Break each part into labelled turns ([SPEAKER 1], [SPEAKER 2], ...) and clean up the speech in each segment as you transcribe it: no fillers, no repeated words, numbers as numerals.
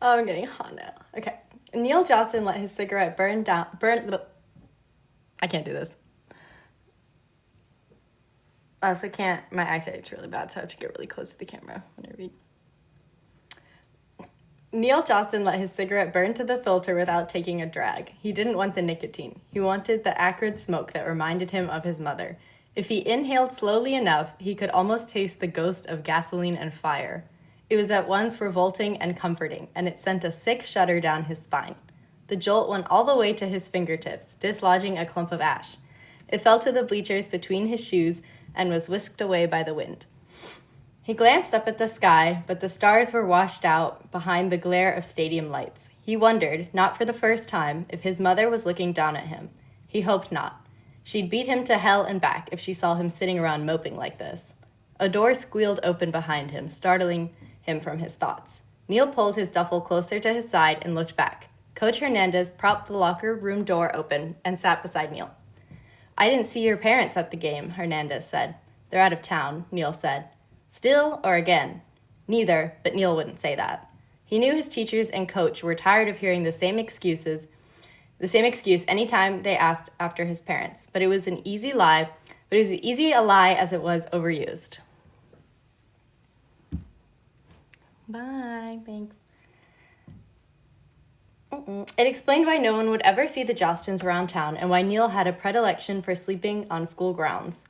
[SPEAKER 1] Oh, I'm getting hot now. Okay. Neil Johnston let his cigarette burn. I can't do this. I also can't. My eyesight's really bad, so I have to get really close to the camera when I read. Neil Johnston let his cigarette burn to the filter without taking a drag. He didn't want the nicotine. He wanted the acrid smoke that reminded him of his mother. If he inhaled slowly enough, he could almost taste the ghost of gasoline and fire. It was at once revolting and comforting, and it sent a sick shudder down his spine. The jolt went all the way to his fingertips, dislodging a clump of ash. It fell to the bleachers between his shoes and was whisked away by the wind. He glanced up at the sky, but the stars were washed out behind the glare of stadium lights. He wondered, not for the first time, if his mother was looking down at him. He hoped not. She'd beat him to hell and back if she saw him sitting around moping like this. A door squealed open behind him, startling him from his thoughts. Neil pulled his duffel closer to his side and looked back. Coach Hernandez propped the locker room door open and sat beside Neil. "I didn't see your parents at the game," Hernandez said. "They're out of town," Neil said. "Still or again?" Neither, but Neil wouldn't say that. He knew his teachers and coach were tired of hearing the same excuse any time they asked after his parents, but it was an easy lie, but it was as easy a lie as it was overused. Bye, thanks. It explained why no one would ever see the Jostins around town and why Neil had a predilection for sleeping on school grounds.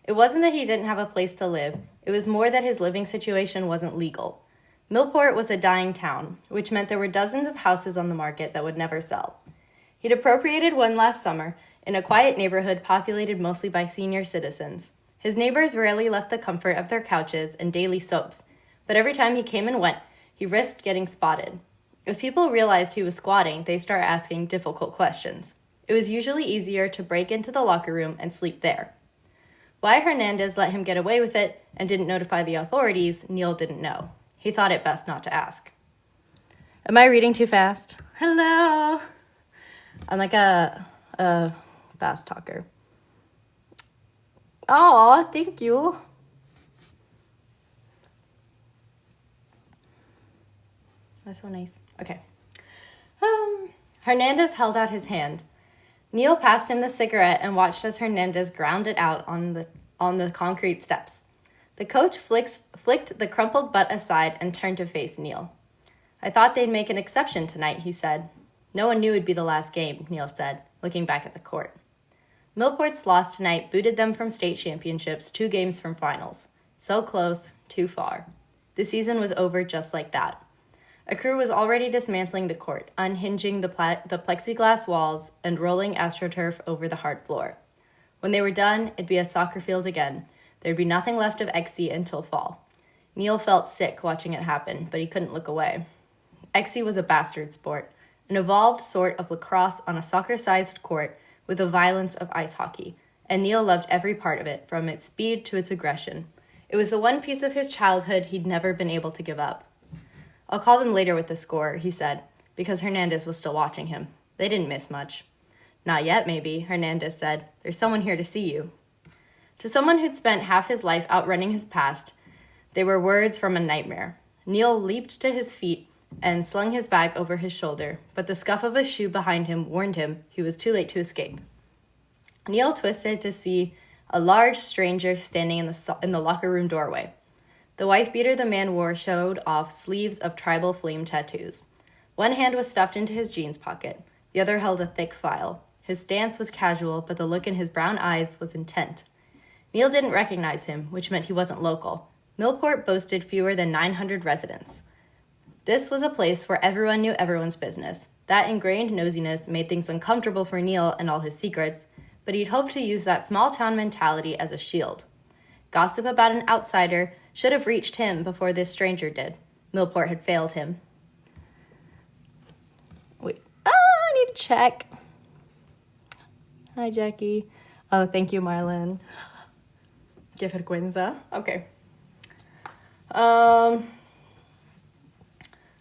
[SPEAKER 1] It wasn't that he didn't have a place to live, it was more that his living situation wasn't legal. Millport was a dying town, which meant there were dozens of houses on the market that would never sell. He'd appropriated one last summer in a quiet neighborhood populated mostly by senior citizens. His neighbors rarely left the comfort of their couches and daily soaps, but every time he came and went, he risked getting spotted. If people realized he was squatting, they started asking difficult questions. It was usually easier to break into the locker room and sleep there. Why Hernandez let him get away with it and didn't notify the authorities, Neil didn't know. He thought it best not to ask. Am I reading too fast? Hello! I'm like a fast talker. Oh, thank you. That's so nice. Okay. Hernandez held out his hand. Neil passed him the cigarette and watched as Hernandez ground it out on the concrete steps. The coach flicked the crumpled butt aside and turned to face Neil. "I thought they'd make an exception tonight," he said. "No one knew it'd be the last game," Neil said, looking back at the court. Millport's loss tonight booted them from state championships 2 games from finals. So close, too far. The season was over just like that. A crew was already dismantling the court, unhinging the plexiglass walls and rolling AstroTurf over the hard floor. When they were done, it'd be a soccer field again. There'd be nothing left of XC until fall. Neil felt sick watching it happen, but he couldn't look away. XC was a bastard sport, an evolved sort of lacrosse on a soccer-sized court with the violence of ice hockey, and Neil loved every part of it, from its speed to its aggression. It was the one piece of his childhood he'd never been able to give up. "I'll call them later with the score," he said, because Hernandez was still watching him. They didn't miss much. "Not yet, maybe," Hernandez said. "There's someone here to see you." To someone who'd spent half his life outrunning his past, they were words from a nightmare. Neil leaped to his feet and slung his bag over his shoulder, but the scuff of a shoe behind him warned him he was too late to escape. Neil twisted to see a large stranger standing in the locker room doorway. The wife beater the man wore showed off sleeves of tribal flame tattoos. One hand was stuffed into his jeans pocket. The other held a thick file. His stance was casual, but the look in his brown eyes was intent. Neil didn't recognize him, which meant he wasn't local. Millport boasted fewer than 900 residents. This was a place where everyone knew everyone's business. That ingrained nosiness made things uncomfortable for Neil and all his secrets, but he'd hoped to use that small-town mentality as a shield. Gossip about an outsider should have reached him before this stranger did. Millport had failed him. Wait, I need to check. Hi, Jackie. Oh, thank you, Marlon. Que vergüenza. Okay. I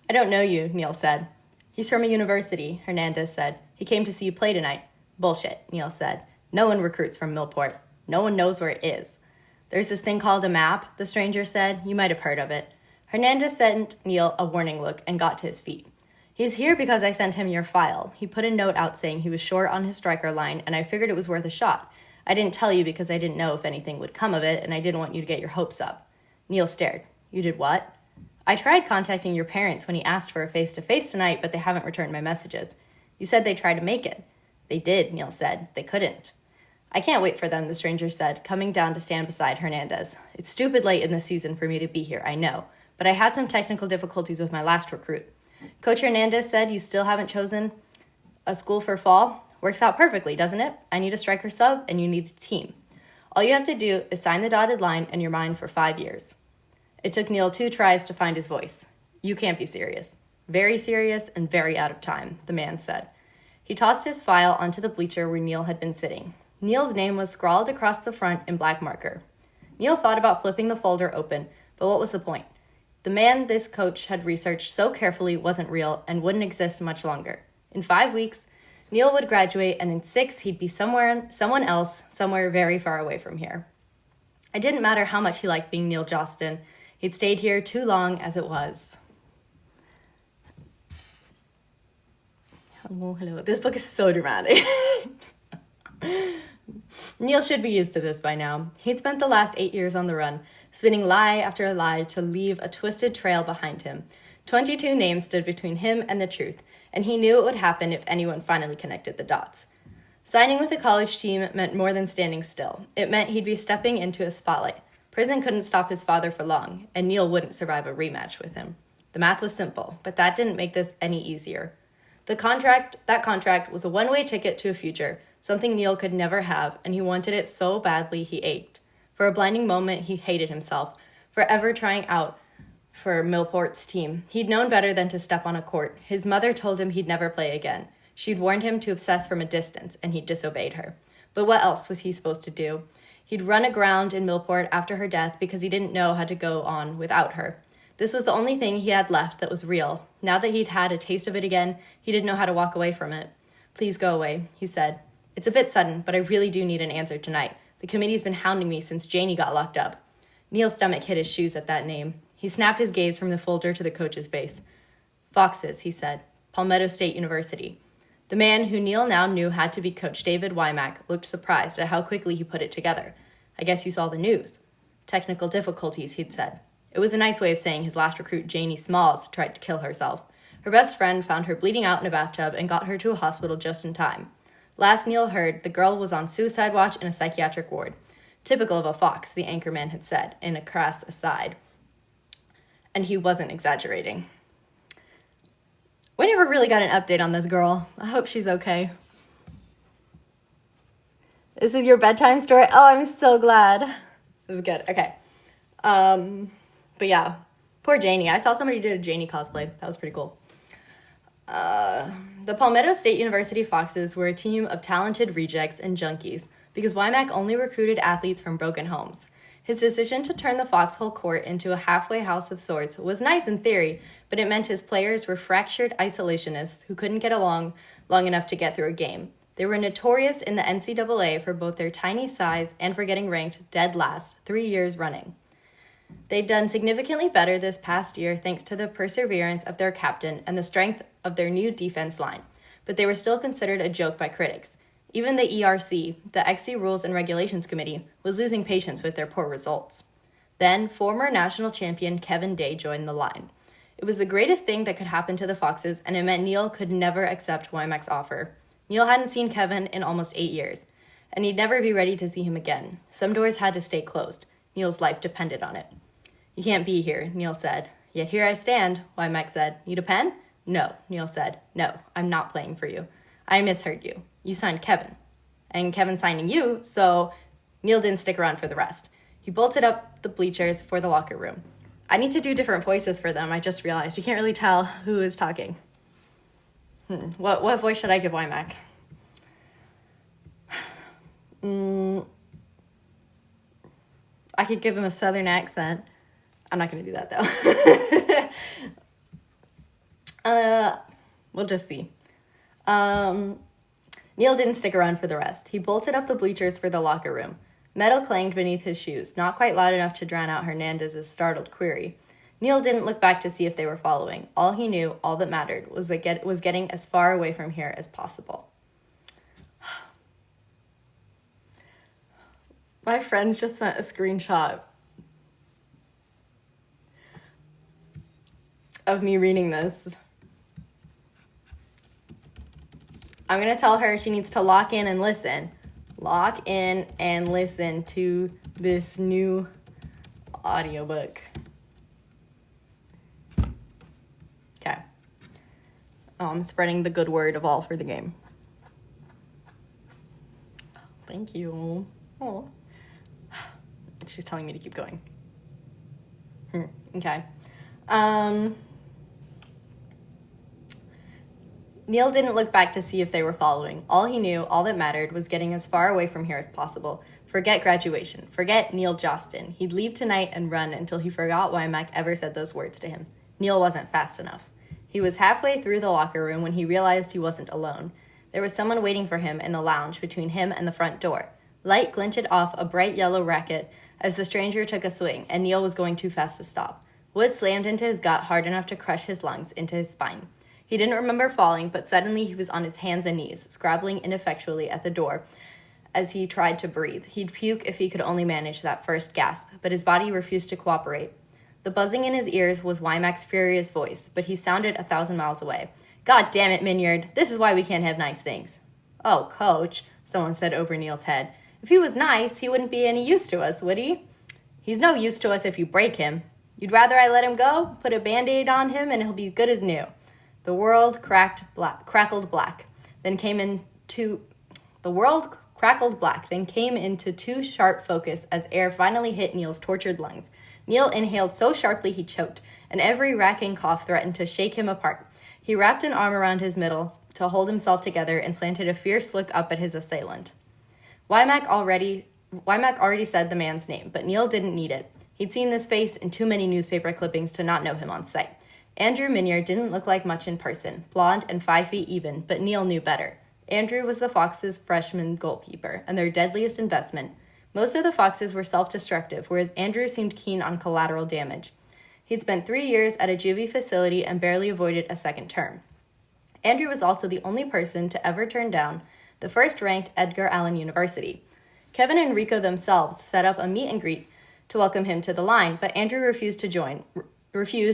[SPEAKER 1] don't know you, Neil said. He's from a university, Hernandez said. He came to see you play tonight. Bullshit, Neil said. No one recruits from Millport. No one knows where it is. There's this thing called a map, the stranger said. You might have heard of it. Hernandez sent Neil a warning look and got to his feet. He's here because I sent him your file. He put a note out saying he was short on his striker line, and I figured it was worth a shot. I didn't tell you because I didn't know if anything would come of it, and I didn't want you to get your hopes up. Neil stared. You did what? I tried contacting your parents when he asked for a face-to-face tonight, but they haven't returned my messages. You said they tried to make it. They did, Neil said. They couldn't. I can't wait for them, the stranger said, coming down to stand beside Hernandez. It's stupid late in the season for me to be here, I know, but I had some technical difficulties with my last recruit. Coach Hernandez said you still haven't chosen a school for fall. Works out perfectly, doesn't it? I need a striker sub, and you need a team. All you have to do is sign the dotted line, and you're mine for 5 years. It took Neil 2 tries to find his voice. You can't be serious. Very serious and very out of time, the man said. He tossed his file onto the bleacher where Neil had been sitting. Neil's name was scrawled across the front in black marker. Neil thought about flipping the folder open, but what was the point? The man this coach had researched so carefully wasn't real and wouldn't exist much longer. In 5 weeks, Neil would graduate, and in 6, he'd be someone else, somewhere very far away from here. It didn't matter how much he liked being Neil Jostin. He'd stayed here too long as it was. Hello. This book is so dramatic. Neil should be used to this by now. He'd spent the last 8 years on the run, spinning lie after lie to leave a twisted trail behind him. 22 names stood between him and the truth, and he knew it would happen if anyone finally connected the dots. Signing with the college team meant more than standing still. It meant he'd be stepping into a spotlight. Prison couldn't stop his father for long, and Neil wouldn't survive a rematch with him. The math was simple, but that didn't make this any easier. That contract was a one-way ticket to a future, something Neil could never have, and he wanted it so badly he ached. For a blinding moment, he hated himself for ever trying out for Millport's team. He'd known better than to step on a court. His mother told him he'd never play again. She'd warned him to obsess from a distance, and he'd disobeyed her. But what else was he supposed to do? He'd run aground in Millport after her death because he didn't know how to go on without her. This was the only thing he had left that was real. Now that he'd had a taste of it again, he didn't know how to walk away from it. Please go away, he said. It's a bit sudden, but I really do need an answer tonight. The committee's been hounding me since Janie got locked up. Neil's stomach hit his shoes at that name. He snapped his gaze from the folder to the coach's face. Foxes, he said. Palmetto State University. The man who Neil now knew had to be Coach David Wymack looked surprised at how quickly he put it together. I guess you saw the news. Technical difficulties, he'd said. It was a nice way of saying his last recruit, Janie Smalls, tried to kill herself. Her best friend found her bleeding out in a bathtub and got her to a hospital just in time. Last Neil heard, the girl was on suicide watch in a psychiatric ward. Typical of a fox, the anchorman had said, in a crass aside. And he wasn't exaggerating. We never really got an update on this girl. I hope she's okay. This is your bedtime story? Oh, I'm so glad. This is good. Okay. But yeah, poor Janie. I saw somebody did a Janie cosplay. That was pretty cool. The Palmetto State University Foxes were a team of talented rejects and junkies because Wymack only recruited athletes from broken homes. His decision to turn the Foxhole court into a halfway house of sorts was nice in theory, but it meant his players were fractured isolationists who couldn't get along long enough to get through a game. They were notorious in the NCAA for both their tiny size and for getting ranked dead last 3 years running. They'd done significantly better this past year thanks to the perseverance of their captain and the strength of their new defense line, but they were still considered a joke by critics. Even the ERC, the XC Rules and Regulations Committee, was losing patience with their poor results. Then, former national champion Kevin Day joined the line. It was the greatest thing that could happen to the Foxes, and it meant Neil could never accept Wymack's offer. Neil hadn't seen Kevin in almost 8 years, and he'd never be ready to see him again. Some doors had to stay closed. Neil's life depended on it. You can't be here, Neil said. Yet here I stand, Wymack said. Need a pen? No, Neil said. No, I'm not playing for you. I misheard you. You signed Kevin. And Kevin signing you, so Neil didn't stick around for the rest. He bolted up the bleachers for the locker room. I need to do different voices for them, I just realized. You can't really tell who is talking. What voice should I give Wymack? I could give him a southern accent. I'm not going to do that, though. We'll just see. Neil didn't stick around for the rest. He bolted up the bleachers for the locker room. Metal clanged beneath his shoes, not quite loud enough to drown out Hernandez's startled query. Neil didn't look back to see if they were following. All he knew, all that mattered, was getting as far away from here as possible. My friends just sent a screenshot of me reading this. I'm going to tell her she needs to lock in and listen. Lock in and listen to this new audiobook. Okay. I'm spreading the good word of all for the game. Thank you. Oh. She's telling me to keep going. Okay. Neil didn't look back to see if they were following. All he knew, all that mattered, was getting as far away from here as possible. Forget graduation. Forget Neil Jostin. He'd leave tonight and run until he forgot why Mac ever said those words to him. Neil wasn't fast enough. He was halfway through the locker room when he realized he wasn't alone. There was someone waiting for him in the lounge between him and the front door. Light glinted off a bright yellow racket as the stranger took a swing, and Neil was going too fast to stop. Wood slammed into his gut hard enough to crush his lungs into his spine. He didn't remember falling, but suddenly he was on his hands and knees, scrabbling ineffectually at the door as he tried to breathe. He'd puke if he could only manage that first gasp, but his body refused to cooperate. The buzzing in his ears was Wymac's furious voice, but he sounded 1,000 miles away. God damn it, Minyard. This is why we can't have nice things. Oh, Coach, someone said over Neil's head. If he was nice, he wouldn't be any use to us, would he? He's no use to us if you break him. You'd rather I let him go, put a Band-Aid on him, and he'll be good as new. The world crackled black, then came into too sharp focus as air finally hit Neil's tortured lungs. Neil inhaled so sharply he choked, and every racking cough threatened to shake him apart. He wrapped an arm around his middle to hold himself together and slanted a fierce look up at his assailant. Wymack already said the man's name, but Neil didn't need it. He'd seen this face in too many newspaper clippings to not know him on sight. Andrew Minyard didn't look like much in person, blonde and 5 feet even, but Neil knew better. Andrew was the Foxes' freshman goalkeeper, and their deadliest investment. Most of the Foxes were self-destructive, whereas Andrew seemed keen on collateral damage. He'd spent 3 years at a juvie facility and barely avoided a second term. Andrew was also the only person to ever turn down the first-ranked Edgar Allan University. Kevin and Rico themselves set up a meet and greet to welcome him to the line, but Andrew refused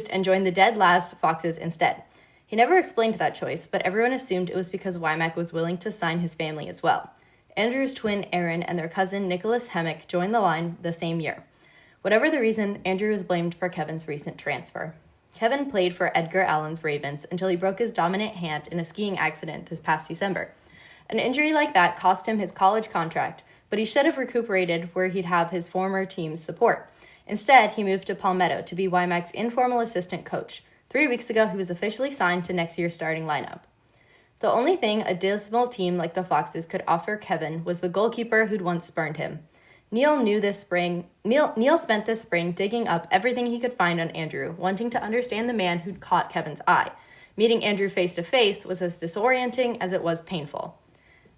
[SPEAKER 1] and joined the dead last Foxes instead. He never explained that choice, but everyone assumed it was because Wymack was willing to sign his family as well. Andrew's twin Aaron and their cousin Nicholas Hemmick joined the line the same year. Whatever the reason, Andrew was blamed for Kevin's recent transfer. Kevin played for Edgar Allan's Ravens until he broke his dominant hand in a skiing accident this past December. An injury like that cost him his college contract, but he should have recuperated where he'd have his former team's support. Instead, he moved to Palmetto to be Wymack's informal assistant coach. 3 weeks ago, he was officially signed to next year's starting lineup. The only thing a dismal team like the Foxes could offer Kevin was the goalkeeper who'd once spurned him. Neil spent this spring digging up everything he could find on Andrew, wanting to understand the man who'd caught Kevin's eye. Meeting Andrew face to face was as disorienting as it was painful.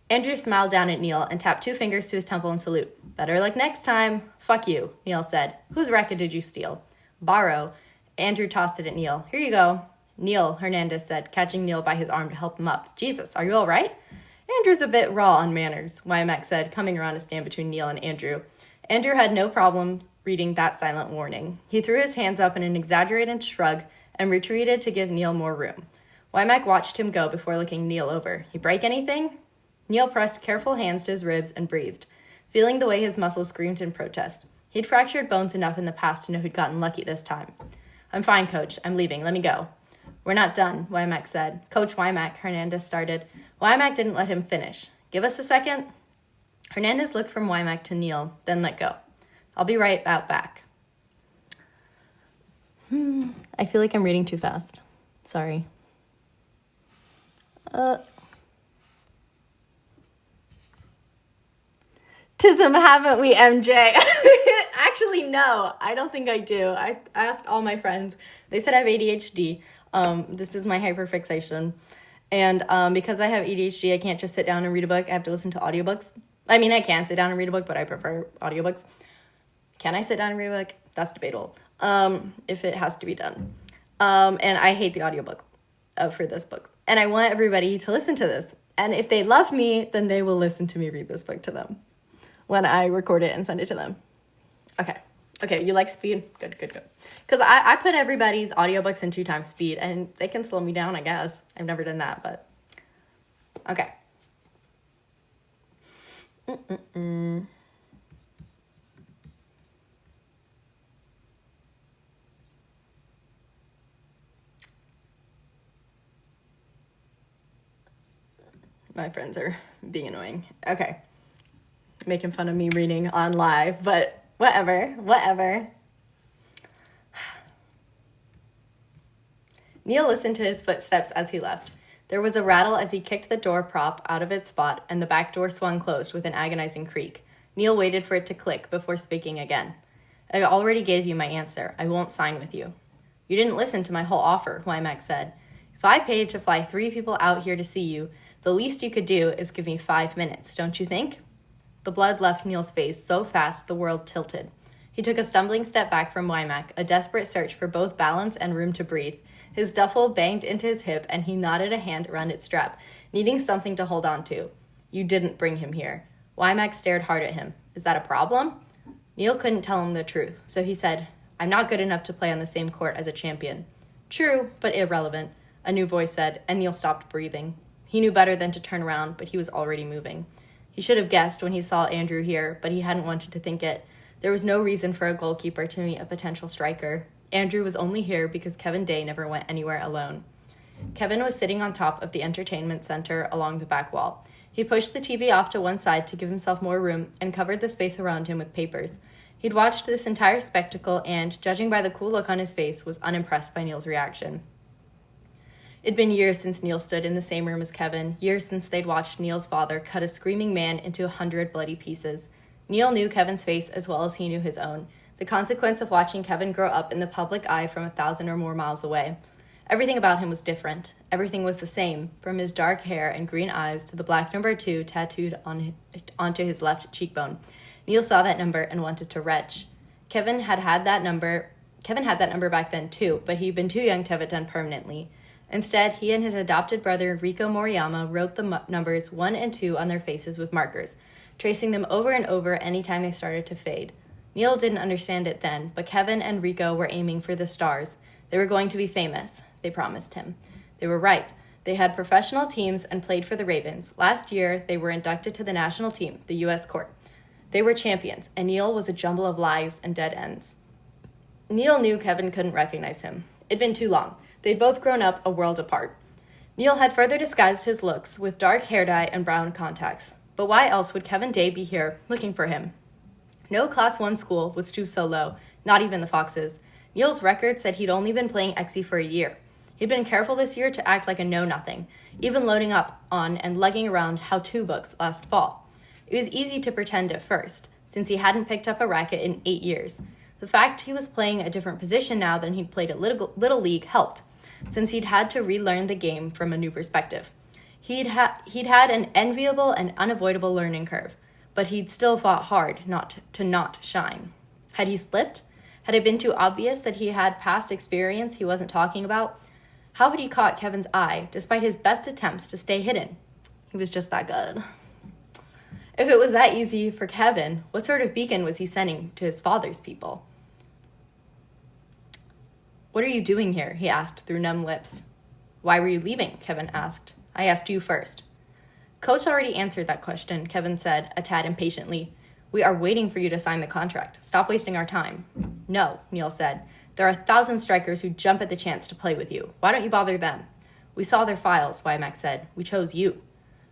[SPEAKER 1] Andrew smiled down at Neil and tapped 2 fingers to his temple in salute. Better luck next time. Fuck you, Neil said. Whose racket did you steal? Borrow. Andrew tossed it at Neil. Here you go. Neil, Hernandez said, catching Neil by his arm to help him up. Jesus, are you all right? Andrew's a bit raw on manners, Wymack said, coming around to stand between Neil and Andrew. Andrew had no problem reading that silent warning. He threw his hands up in an exaggerated shrug and retreated to give Neil more room. Wymack watched him go before looking Neil over. You break anything? Neil pressed careful hands to his ribs and breathed, feeling the way his muscles screamed in protest. He'd fractured bones enough in the past to know he'd gotten lucky this time. I'm fine, Coach. I'm leaving. Let me go. We're not done, Wymack said. Coach Wymack, Hernandez started. Wymack didn't let him finish. Give us a second. Hernandez looked from Wymack to Neil, then let go. I'll be right out back. I feel like I'm reading too fast. Sorry. Tism, haven't we, MJ? Actually, no, I don't think I do. I asked all my friends. They said I have ADHD. This is my hyperfixation. And because I have ADHD, I can't just sit down and read a book. I have to listen to audiobooks. I mean, I can sit down and read a book, but I prefer audiobooks. Can I sit down and read a book? That's debatable. if it has to be done. And I hate the audiobook for this book. And I want everybody to listen to this. And if they love me, then they will listen to me read this book to them when I record it and send it to them. Okay, you like speed? Good. Because I put everybody's audiobooks in 2 times speed, and they can slow me down, I guess. I've never done that, but... Okay. My friends are being annoying. Okay. Making fun of me reading on live, but whatever. Neil listened to his footsteps as he left. There was a rattle as he kicked the door prop out of its spot, and the back door swung closed with an agonizing creak. Neil waited for it to click before speaking again. I already gave you my answer. I won't sign with you. You didn't listen to my whole offer, Wymack said. If I paid to fly 3 people out here to see you, the least you could do is give me 5 minutes, don't you think? The blood left Neil's face so fast the world tilted. He took a stumbling step back from Wymack, a desperate search for both balance and room to breathe. His duffel banged into his hip, and he knotted a hand around its strap, needing something to hold on to. You didn't bring him here. Wymack stared hard at him. Is that a problem? Neil couldn't tell him the truth, so he said, I'm not good enough to play on the same court as a champion. True, but irrelevant, a new voice said, and Neil stopped breathing. He knew better than to turn around, but he was already moving. He should have guessed when he saw Andrew here, but he hadn't wanted to think it. There was no reason for a goalkeeper to meet a potential striker. Andrew was only here because Kevin Day never went anywhere alone. Kevin was sitting on top of the entertainment center along the back wall. He pushed the TV off to one side to give himself more room and covered the space around him with papers. He'd watched this entire spectacle and, judging by the cool look on his face, was unimpressed by Neil's reaction. It'd been years since Neil stood in the same room as Kevin, years since they'd watched Neil's father cut a screaming man into 100 bloody pieces. Neil knew Kevin's face as well as he knew his own, the consequence of watching Kevin grow up in the public eye from 1,000 or more miles away. Everything about him was different. Everything was the same, from his dark hair and green eyes to the black number 2 tattooed onto his left cheekbone. Neil saw that number and wanted to retch. Kevin had that number back then too, but he'd been too young to have it done permanently. Instead, he and his adopted brother Rico Moriyama wrote the numbers 1 and 2 on their faces with markers, tracing them over and over anytime they started to fade. Neil didn't understand it then, but Kevin and Rico were aiming for the stars. They were going to be famous, they promised him. They were right. They had professional teams and played for the Ravens. Last year, they were inducted to the national team, the U.S. court. They were champions, and Neil was a jumble of lies and dead ends. Neil knew Kevin couldn't recognize him. It'd been too long. They'd both grown up a world apart. Neil had further disguised his looks with dark hair dye and brown contacts. But why else would Kevin Day be here looking for him? No Class 1 school would stoop so low, not even the Foxes. Neil's record said he'd only been playing Exy for a year. He'd been careful this year to act like a know-nothing, even loading up on and lugging around how-to books last fall. It was easy to pretend at first, since he hadn't picked up a racket in 8 years. The fact he was playing a different position now than he'd played at Little League helped, since he'd had to relearn the game from a new perspective. He'd had an enviable and unavoidable learning curve, but he'd still fought hard not to shine. Had he slipped? Had it been too obvious that he had past experience he wasn't talking about? How had he caught Kevin's eye, despite his best attempts to stay hidden? He was just that good. If it was that easy for Kevin, what sort of beacon was he sending to his father's people? What are you doing here? He asked through numb lips. Why were you leaving? Kevin asked. I asked you first. Coach already answered that question, Kevin said, a tad impatiently. We are waiting for you to sign the contract. Stop wasting our time. No, Neil said. There are 1,000 strikers who jump at the chance to play with you. Why don't you bother them? We saw their files, Wymack said. We chose you.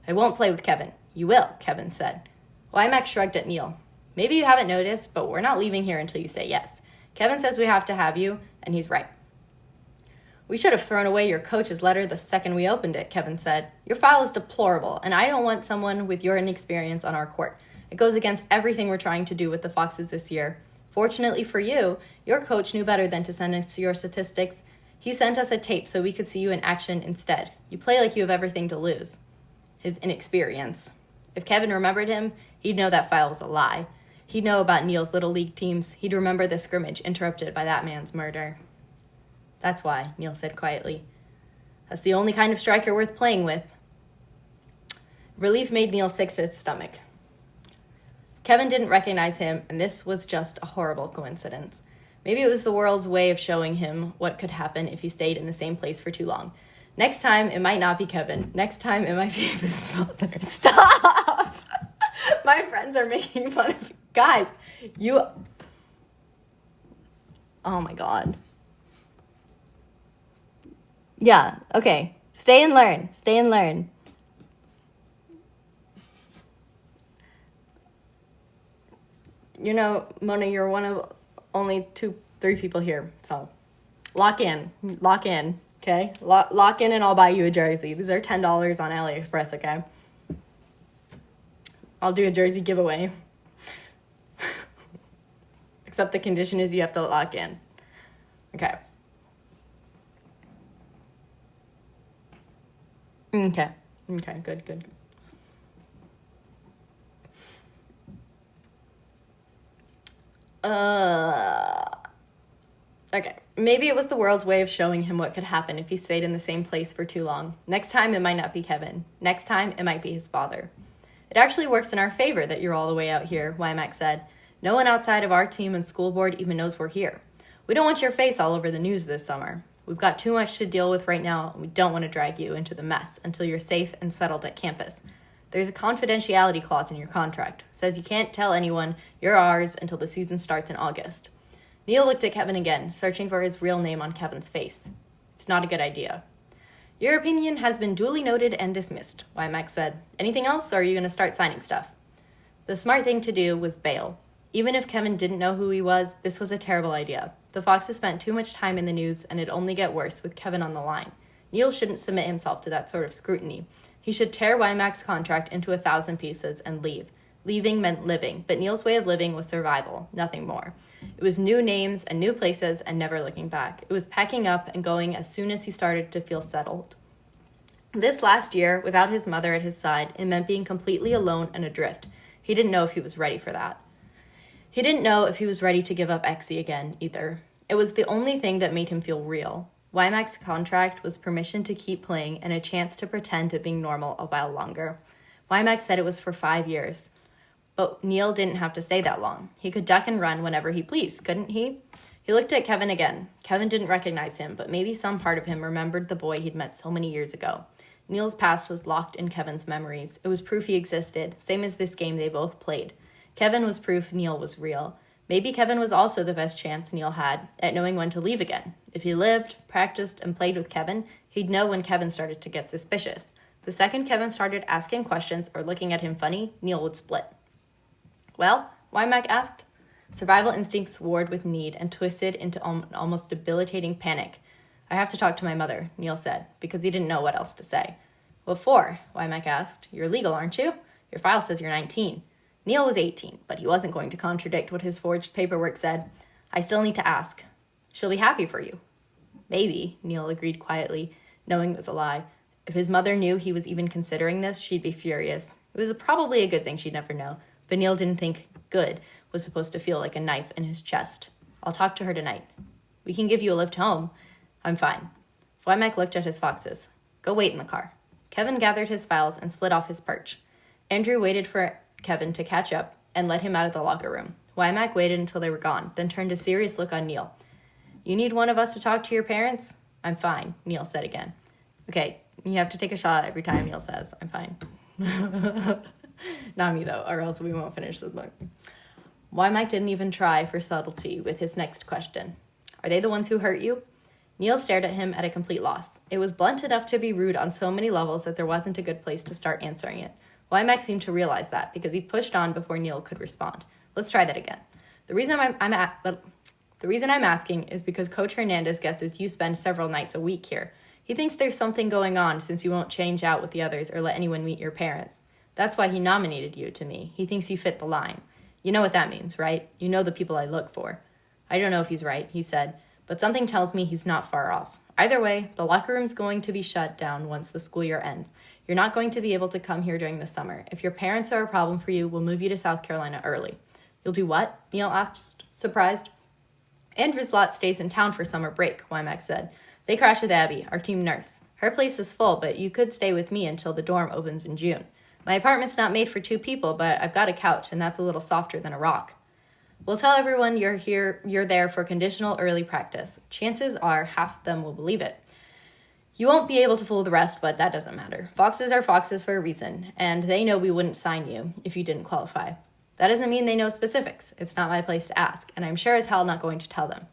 [SPEAKER 1] I won't play with Kevin. You will, Kevin said. Wymack shrugged at Neil. Maybe you haven't noticed, but we're not leaving here until you say yes. Kevin says we have to have you, and he's right. We should have thrown away your coach's letter the second we opened it, Kevin said. Your file is deplorable, and I don't want someone with your inexperience on our court. It goes against everything we're trying to do with the Foxes this year. Fortunately for you, your coach knew better than to send us your statistics. He sent us a tape so we could see you in action instead. You play like you have everything to lose. His inexperience. If Kevin remembered him, he'd know that file was a lie. He'd know about Neil's little league teams. He'd remember the scrimmage interrupted by that man's murder. That's why, Neil said quietly. That's the only kind of striker worth playing with. Relief made Neil sick to his stomach. Kevin didn't recognize him, and this was just a horrible coincidence. Maybe it was the world's way of showing him what could happen if he stayed in the same place for too long. Next time, it might not be Kevin. Next time, it might be his father. Stop! My friends are making fun of me. Guys, you... Oh my god. Yeah, okay. Stay and learn. Stay and learn. You know, Mona, you're one of only 3 people here, so lock in, okay? Lock in and I'll buy you a jersey. These are $10 on AliExpress, okay? I'll do a jersey giveaway. Except the condition is you have to lock in. Okay. Okay, good. Okay, maybe it was the world's way of showing him what could happen if he stayed in the same place for too long. Next time, it might not be Kevin. Next time, it might be his father. It actually works in our favor that you're all the way out here, Wymack said. No one outside of our team and school board even knows we're here. We don't want your face all over the news this summer. We've got too much to deal with right now, and we don't want to drag you into the mess until you're safe and settled at campus. There's a confidentiality clause in your contract. It says you can't tell anyone you're ours until the season starts in August. Neil looked at Kevin again, searching for his real name on Kevin's face. It's not a good idea. Your opinion has been duly noted and dismissed, Wymack said. Anything else, or are you going to start signing stuff? The smart thing to do was bail. Even if Kevin didn't know who he was, this was a terrible idea. The Foxes spent too much time in the news, and it'd only get worse with Kevin on the line. Neil shouldn't submit himself to that sort of scrutiny. He should tear Wymack's contract into 1,000 pieces and leave. Leaving meant living, but Neil's way of living was survival, nothing more. It was new names and new places and never looking back. It was packing up and going as soon as he started to feel settled. This last year, without his mother at his side, it meant being completely alone and adrift. He didn't know if he was ready for that. He didn't know if he was ready to give up Exie again, either. It was the only thing that made him feel real. Wymack's contract was permission to keep playing and a chance to pretend to being normal a while longer. Wymack said it was for 5 years. But Neil didn't have to stay that long. He could duck and run whenever he pleased, couldn't he? He looked at Kevin again. Kevin didn't recognize him, but maybe some part of him remembered the boy he'd met so many years ago. Neil's past was locked in Kevin's memories. It was proof he existed, same as this game they both played. Kevin was proof Neil was real. Maybe Kevin was also the best chance Neil had at knowing when to leave again. If he lived, practiced, and played with Kevin, he'd know when Kevin started to get suspicious. The second Kevin started asking questions or looking at him funny, Neil would split. Well, Wymack asked. Survival instincts warred with need and twisted into an almost debilitating panic. I have to talk to my mother, Neil said, because he didn't know what else to say. What for? Wymack asked. You're legal, aren't you? Your file says you're 19. Neil was 18, but he wasn't going to contradict what his forged paperwork said. I still need to ask. She'll be happy for you. Maybe, Neil agreed quietly, knowing it was a lie. If his mother knew he was even considering this, she'd be furious. It was probably a good thing she'd never know, but Neil didn't think good was supposed to feel like a knife in his chest. I'll talk to her tonight. We can give you a lift home. I'm fine. Wymack looked at his foxes. Go wait in the car. Kevin gathered his files and slid off his perch. Andrew waited for Kevin to catch up and led him out of the locker room. Wymack waited until they were gone, then turned a serious look on Neil. You need one of us to talk to your parents? I'm fine, Neil said again. Okay, you have to take a shot every time Neil says, I'm fine. Not me, though, or else we won't finish this book. Wymack didn't even try for subtlety with his next question. Are they the ones who hurt you? Neil stared at him at a complete loss. It was blunt enough to be rude on so many levels that there wasn't a good place to start answering it. Wymack seemed to realize that because he pushed on before Neil could respond. Let's try that again. The reason I'm asking is because Coach Hernandez guesses you spend several nights a week here. He thinks there's something going on since you won't change out with the others or let anyone meet your parents. That's why he nominated you to me. He thinks you fit the line. You know what that means, right? You know the people I look for. I don't know if he's right, he said, but something tells me he's not far off. Either way, the locker room's going to be shut down once the school year ends. You're not going to be able to come here during the summer. If your parents are a problem for you, we'll move you to South Carolina early. You'll do what? Neil asked, surprised. Andrew's lot stays in town for summer break, Wymack said. They crash with Abby, our team nurse. Her place is full, but you could stay with me until the dorm opens in June. My apartment's not made for 2 people, but I've got a couch, and that's a little softer than a rock. We'll tell everyone you're there for conditional early practice. Chances are half of them will believe it. You won't be able to fool the rest, but that doesn't matter. Foxes are foxes for a reason, and they know we wouldn't sign you if you didn't qualify. That doesn't mean they know specifics. It's not my place to ask, and I'm sure as hell not going to tell them.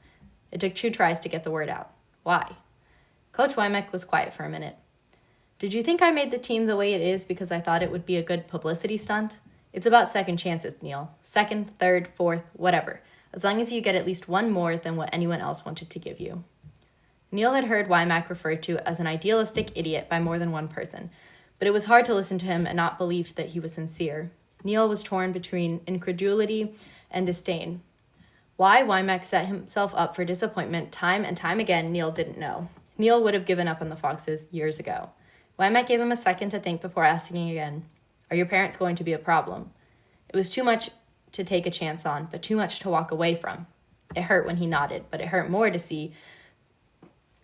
[SPEAKER 1] It took 2 tries to get the word out. Why? Coach Wymack was quiet for a minute. Did you think I made the team the way it is because I thought it would be a good publicity stunt? It's about second chances, Neil. 2nd, 3rd, 4th, whatever. As long as you get at least 1 more than what anyone else wanted to give you. Neil had heard Wymack referred to as an idealistic idiot by more than one person, but it was hard to listen to him and not believe that he was sincere. Neil was torn between incredulity and disdain. Why Wymack set himself up for disappointment time and time again, Neil didn't know. Neil would have given up on the Foxes years ago. Wymack gave him a second to think before asking again, "Are your parents going to be a problem?" It was too much to take a chance on, but too much to walk away from. It hurt when he nodded, but it hurt more to see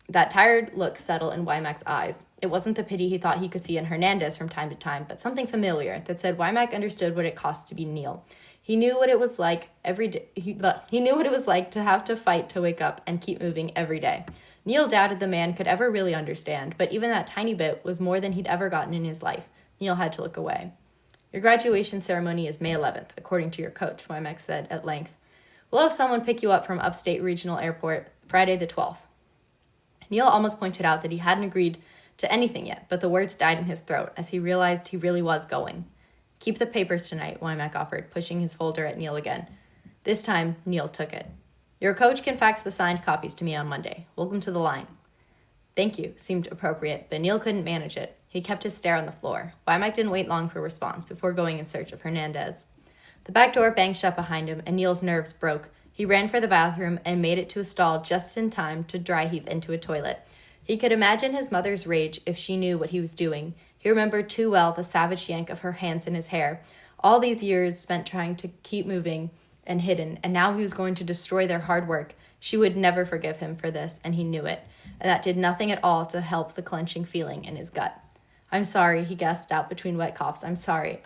[SPEAKER 1] that tired look settle in Wymack's eyes. It wasn't the pity he thought he could see in Hernandez from time to time, but something familiar that said Wymack understood what it cost to be Neil. He knew what it was like every day. He knew what it was like to have to fight to wake up and keep moving every day. Neil doubted the man could ever really understand, but even that tiny bit was more than he'd ever gotten in his life. Neil had to look away. Your graduation ceremony is May 11th, according to your coach, Wymack said at length. We'll have someone pick you up from Upstate Regional Airport Friday the 12th. Neil almost pointed out that he hadn't agreed to anything yet, but the words died in his throat as he realized he really was going. Keep the papers tonight, Wymack offered, pushing his folder at Neil again. This time, Neil took it. Your coach can fax the signed copies to me on Monday. Welcome to the line. Thank you seemed appropriate, but Neil couldn't manage it. He kept his stare on the floor. Wymack didn't wait long for a response before going in search of Hernandez. The back door banged shut behind him, and Neil's nerves broke. He ran for the bathroom and made it to a stall just in time to dry heave into a toilet. He could imagine his mother's rage if she knew what he was doing. He remembered too well the savage yank of her hands in his hair. All these years spent trying to keep moving and hidden, and now he was going to destroy their hard work. She would never forgive him for this, and he knew it. And that did nothing at all to help the clenching feeling in his gut. I'm sorry, he gasped out between wet coughs. I'm sorry.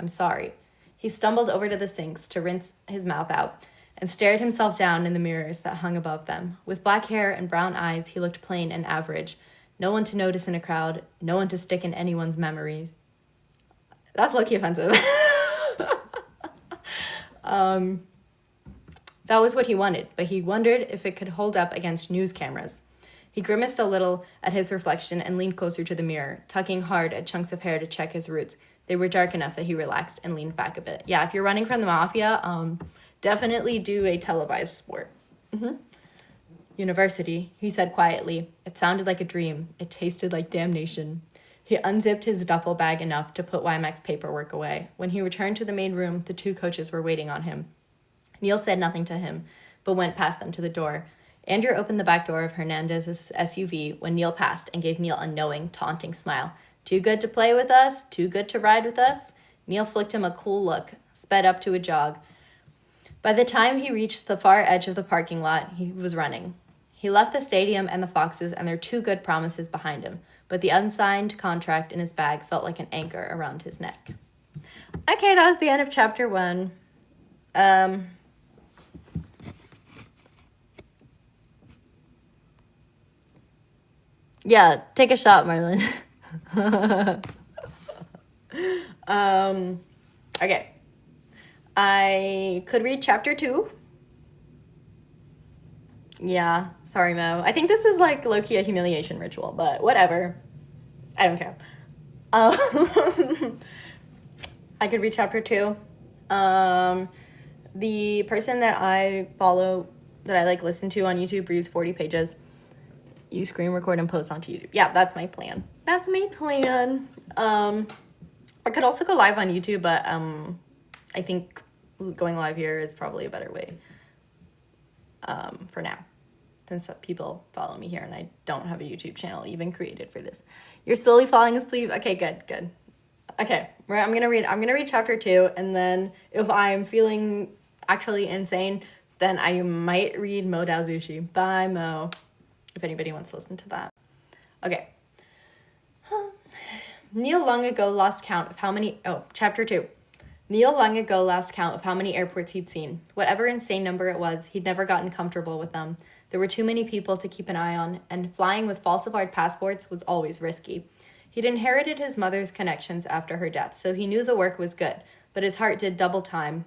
[SPEAKER 1] He stumbled over to the sinks to rinse his mouth out and stared himself down in the mirrors that hung above them. With black hair and brown eyes, he looked plain and average. No one to notice in a crowd, no one to stick in anyone's memories. That's low-key offensive. That was what he wanted, but he wondered if it could hold up against news cameras. He grimaced a little at his reflection and leaned closer to the mirror, tugging hard at chunks of hair to check his roots. They were dark enough that he relaxed and leaned back a bit. Yeah, if you're running from the mafia, definitely do a televised sport. University, he said quietly. It sounded like a dream. It tasted like damnation. He unzipped his duffel bag enough to put Wymack's paperwork away. When he returned to the main room, the 2 coaches were waiting on him. Neil said nothing to him, but went past them to the door. Andrew opened the back door of Hernandez's SUV when Neil passed and gave Neil a knowing, taunting smile. Too good to play with us? Too good to ride with us? Neil flicked him a cool look, sped up to a jog. By the time he reached the far edge of the parking lot, he was running. He left the stadium and the Foxes and their 2 good promises behind him, but the unsigned contract in his bag felt like an anchor around his neck. Okay, that was the end of chapter 1. Yeah, take a shot, Marlon. Okay. I could read chapter 2. Yeah, sorry, Mo. I think this is like low-key a humiliation ritual, but whatever. I don't care. I could read chapter 2. The person that I follow, that I like listen to on YouTube, reads 40 pages. You screen record and post onto YouTube. Yeah, that's my plan. I could also go live on YouTube, but I think going live here is probably a better way for now, since people follow me here and I don't have a YouTube channel even created for this. You're slowly falling asleep. Okay, good. Okay, I'm gonna read chapter 2, and then if I'm feeling actually insane, then I might read Mo Dao Zushi by Mo, if anybody wants to listen to that. Okay. Neil long ago lost count of how many... Oh, chapter 2. Neil long ago lost count of how many airports he'd seen. Whatever insane number it was, he'd never gotten comfortable with them. There were too many people to keep an eye on, and flying with falsified passports was always risky. He'd inherited his mother's connections after her death, so he knew the work was good, but his heart did double time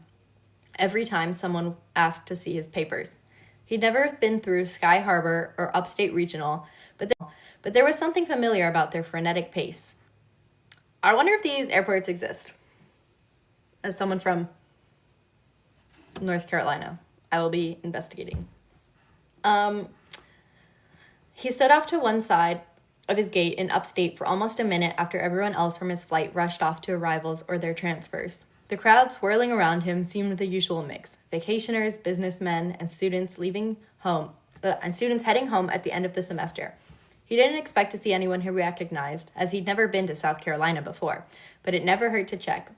[SPEAKER 1] every time someone asked to see his papers. He'd never been through Sky Harbor or Upstate Regional, but there was something familiar about their frenetic pace. I wonder if these airports exist. As someone from North Carolina, I will be investigating. He stood off to one side of his gate in Upstate for almost a minute after everyone else from his flight rushed off to arrivals or their transfers. The crowd swirling around him seemed the usual mix: vacationers, businessmen, and students heading home at the end of the semester. He didn't expect to see anyone he recognized, as he'd never been to South Carolina before, but it never hurt to check.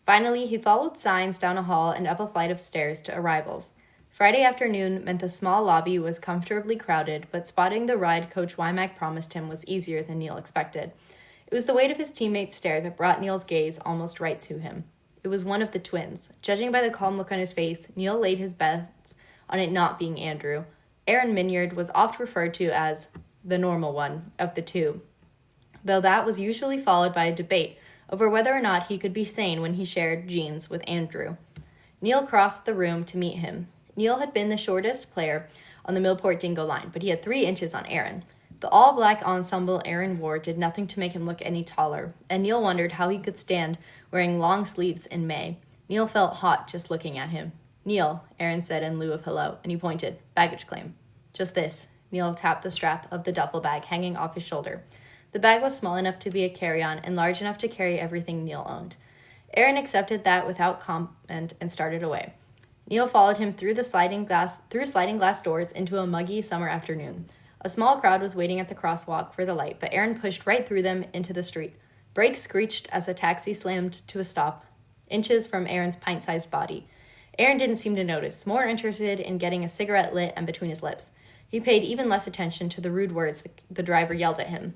[SPEAKER 1] Finally, he followed signs down a hall and up a flight of stairs to arrivals. Friday afternoon meant the small lobby was comfortably crowded, but spotting the ride Coach Wymack promised him was easier than Neil expected. It was the weight of his teammate's stare that brought Neil's gaze almost right to him. It was one of the twins. Judging by the calm look on his face, Neil laid his bets on it not being Andrew. Aaron Minyard was oft referred to as the normal one of the two, though that was usually followed by a debate over whether or not he could be sane when he shared jeans with Andrew. Neil crossed the room to meet him. Neil had been the shortest player on the Millport Dingo line, but he had 3 inches on Aaron. The all-black ensemble Aaron wore did nothing to make him look any taller, and Neil wondered how he could stand wearing long sleeves in May. Neil felt hot just looking at him. "Neil," Aaron said in lieu of hello, and he pointed. "Baggage claim." "Just this." Neil tapped the strap of the duffel bag hanging off his shoulder. The bag was small enough to be a carry-on and large enough to carry everything Neil owned. Aaron accepted that without comment and started away. Neil followed him through sliding glass doors into a muggy summer afternoon. A small crowd was waiting at the crosswalk for the light, but Aaron pushed right through them into the street. Brakes screeched as a taxi slammed to a stop, inches from Aaron's pint-sized body. Aaron didn't seem to notice, more interested in getting a cigarette lit and between his lips. He paid even less attention to the rude words the driver yelled at him.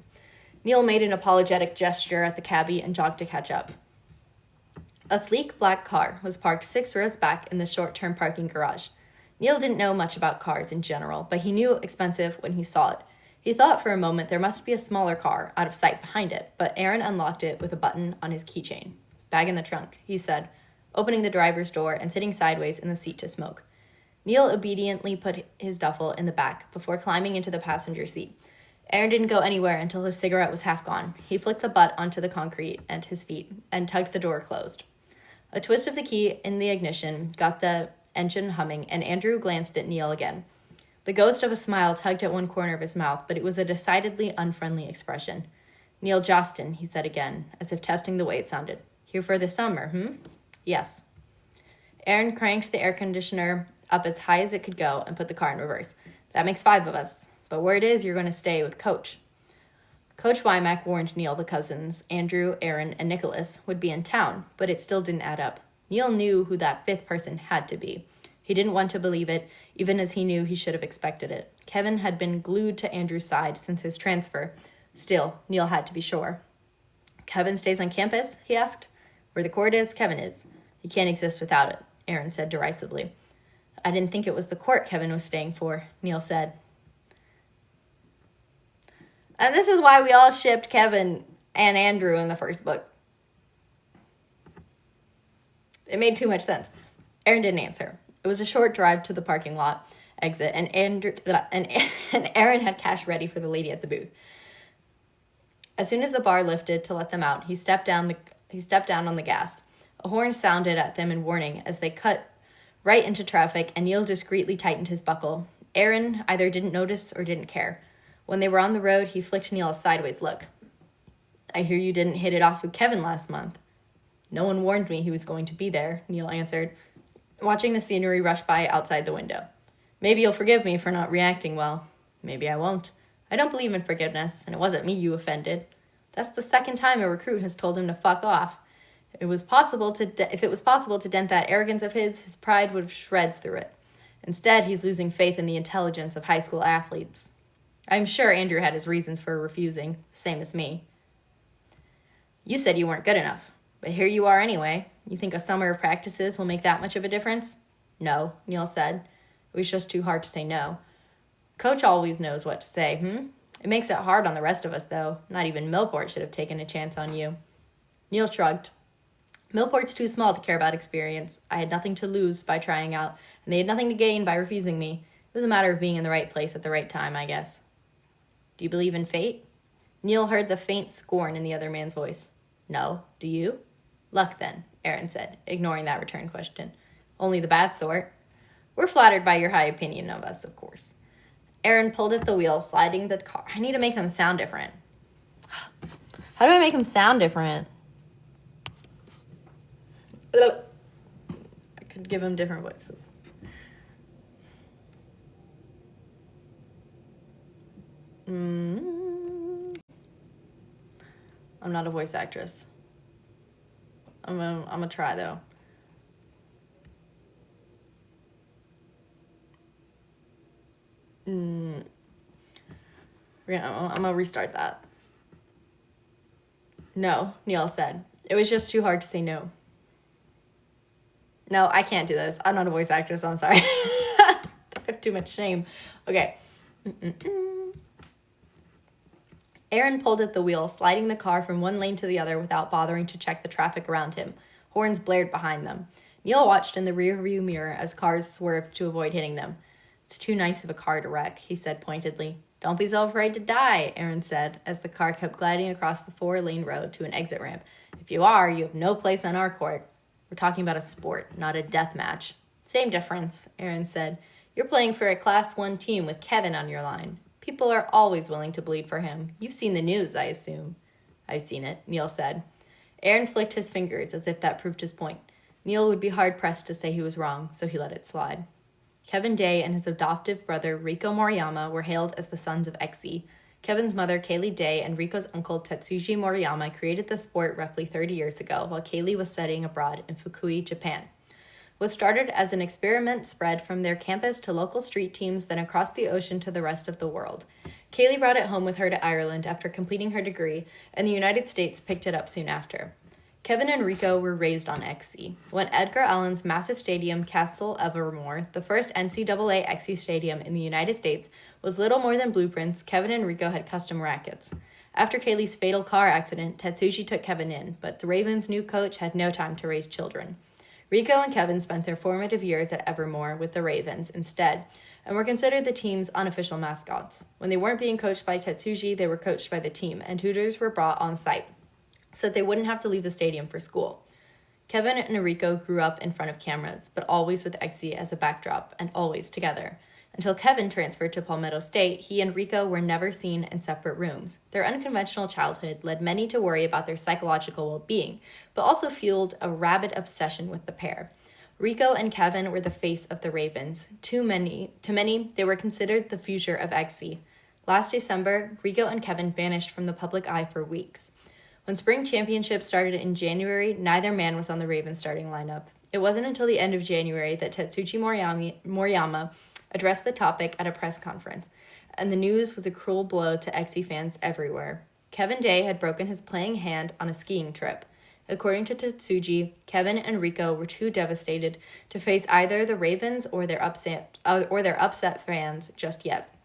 [SPEAKER 1] Neil made an apologetic gesture at the cabbie and jogged to catch up. A sleek black car was parked 6 rows back in the short-term parking garage. Neil didn't know much about cars in general, but he knew expensive when he saw it. He thought for a moment there must be a smaller car out of sight behind it, but Aaron unlocked it with a button on his keychain. "Bag in the trunk," he said, opening the driver's door and sitting sideways in the seat to smoke. Neil obediently put his duffel in the back before climbing into the passenger seat. Aaron didn't go anywhere until his cigarette was half gone. He flicked the butt onto the concrete at his feet and tugged the door closed. A twist of the key in the ignition got the engine humming, and Andrew glanced at Neil again. The ghost of a smile tugged at one corner of his mouth, but it was a decidedly unfriendly expression. "Neil Jostin," he said again, as if testing the way it sounded. "Here for the summer, "Yes." Aaron cranked the air conditioner up as high as it could go and put the car in reverse. "That makes 5 of us. But word is you're going to stay with Coach." Coach Wymack warned Neil the cousins, Andrew, Aaron, and Nicholas, would be in town, but it still didn't add up. Neil knew who that 5th person had to be. He didn't want to believe it, even as he knew he should have expected it. Kevin had been glued to Andrew's side since his transfer. Still, Neil had to be sure. "Kevin stays on campus?" he asked. "Where the court is, Kevin is. He can't exist without it," Aaron said derisively. "I didn't think it was the court Kevin was staying for," Neil said. And this is why we all shipped Kevin and Andrew in the first book. It made too much sense. Aaron didn't answer. It was a short drive to the parking lot exit, and Aaron had cash ready for the lady at the booth. As soon as the bar lifted to let them out, he stepped down on the gas. A horn sounded at them in warning as they cut right into traffic, and Neil discreetly tightened his buckle. Aaron either didn't notice or didn't care. When they were on the road, he flicked Neil a sideways look. "I hear you didn't hit it off with Kevin last month." "No one warned me he was going to be there," Neil answered, watching the scenery rush by outside the window. "Maybe you'll forgive me for not reacting well." "Maybe I won't. I don't believe in forgiveness, and it wasn't me you offended." "That's the 2nd time a recruit has told him to fuck off." If it was possible to dent that arrogance of his pride would have shreds through it. Instead, he's losing faith in the intelligence of high school athletes. I'm sure Andrew had his reasons for refusing, same as me. You said you weren't good enough, but here you are anyway. You think a summer of practices will make that much of a difference? No, Neil said. It was just too hard to say no. Coach always knows what to say, It makes it hard on the rest of us, though. Not even Millport should have taken a chance on you. Neil shrugged. Millport's too small to care about experience. I had nothing to lose by trying out, and they had nothing to gain by refusing me. It was a matter of being in the right place at the right time, I guess. Do you believe in fate? Neil heard the faint scorn in the other man's voice. No, do you? Luck, then, Aaron said, ignoring that return question. Only the bad sort. We're flattered by your high opinion of us, of course. Aaron pulled at the wheel, sliding the car. I need to make them sound different. How do I make them sound different? I could give them different voices. I'm not a voice actress. I'm gonna try though. I'm gonna restart that. No, Neil said. It was just too hard to say no. No, I can't do this. I'm not a voice actress. I'm sorry. I have too much shame. Okay. Aaron pulled at the wheel, sliding the car from one lane to the other without bothering to check the traffic around him. Horns blared behind them. Neil watched in the rearview mirror as cars swerved to avoid hitting them. It's too nice of a car to wreck, he said pointedly. Don't be so afraid to die, Aaron said, as the car kept gliding across the 4-lane road to an exit ramp. If you are, you have no place on our court. We're talking about a sport, not a death match. Same difference, Aaron said. You're playing for a Class 1 team with Kevin on your line. People are always willing to bleed for him. You've seen the news, I assume. I've seen it, Neil said. Aaron flicked his fingers as if that proved his point. Neil would be hard-pressed to say he was wrong, so he let it slide. Kevin Day and his adoptive brother Rico Moriyama were hailed as the sons of Exie. Kevin's mother, Kaylee Day, and Rico's uncle, Tetsuji Moriyama, created the sport roughly 30 years ago while Kaylee was studying abroad in Fukui, Japan. What started as an experiment spread from their campus to local street teams, then across the ocean to the rest of the world. Kaylee brought it home with her to Ireland after completing her degree, and the United States picked it up soon after. Kevin and Rico were raised on Exie. When Edgar Allan's massive stadium, Castle Evermore, the first NCAA Exie stadium in the United States, was little more than blueprints, Kevin and Rico had custom rackets. After Kaylee's fatal car accident, Tetsuji took Kevin in, but the Ravens' new coach had no time to raise children. Rico and Kevin spent their formative years at Evermore with the Ravens instead, and were considered the team's unofficial mascots. When they weren't being coached by Tetsuji, they were coached by the team, and tutors were brought on site so that they wouldn't have to leave the stadium for school. Kevin and Rico grew up in front of cameras, but always with Exie as a backdrop, and always together. Until Kevin transferred to Palmetto State, he and Rico were never seen in separate rooms. Their unconventional childhood led many to worry about their psychological well-being, but also fueled a rabid obsession with the pair. Rico and Kevin were the face of the Ravens. To many, they were considered the future of Exie. Last December, Rico and Kevin vanished from the public eye for weeks. When spring championships started in January, neither man was on the Ravens starting lineup. It wasn't until the end of January that Tetsuji Moriyama addressed the topic at a press conference, and the news was a cruel blow to Exie fans everywhere. Kevin Day had broken his playing hand on a skiing trip. According to Tetsuji, Kevin and Rico were too devastated to face either the Ravens or their upset fans just yet.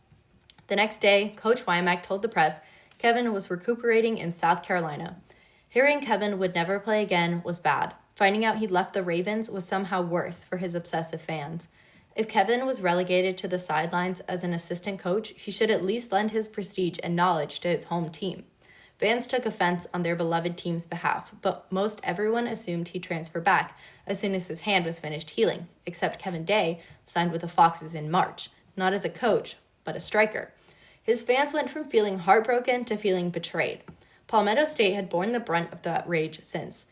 [SPEAKER 1] The next day, Coach Wymack told the press Kevin was recuperating in South Carolina. Hearing Kevin would never play again was bad. Finding out he'd left the Ravens was somehow worse for his obsessive fans. If Kevin was relegated to the sidelines as an assistant coach, he should at least lend his prestige and knowledge to his home team. Fans took offense on their beloved team's behalf, but most everyone assumed he'd transfer back as soon as his hand was finished healing, except Kevin Day signed with the Foxes in March, not as a coach, but a striker. His fans went from feeling heartbroken to feeling betrayed. Palmetto State had borne the brunt of that rage since.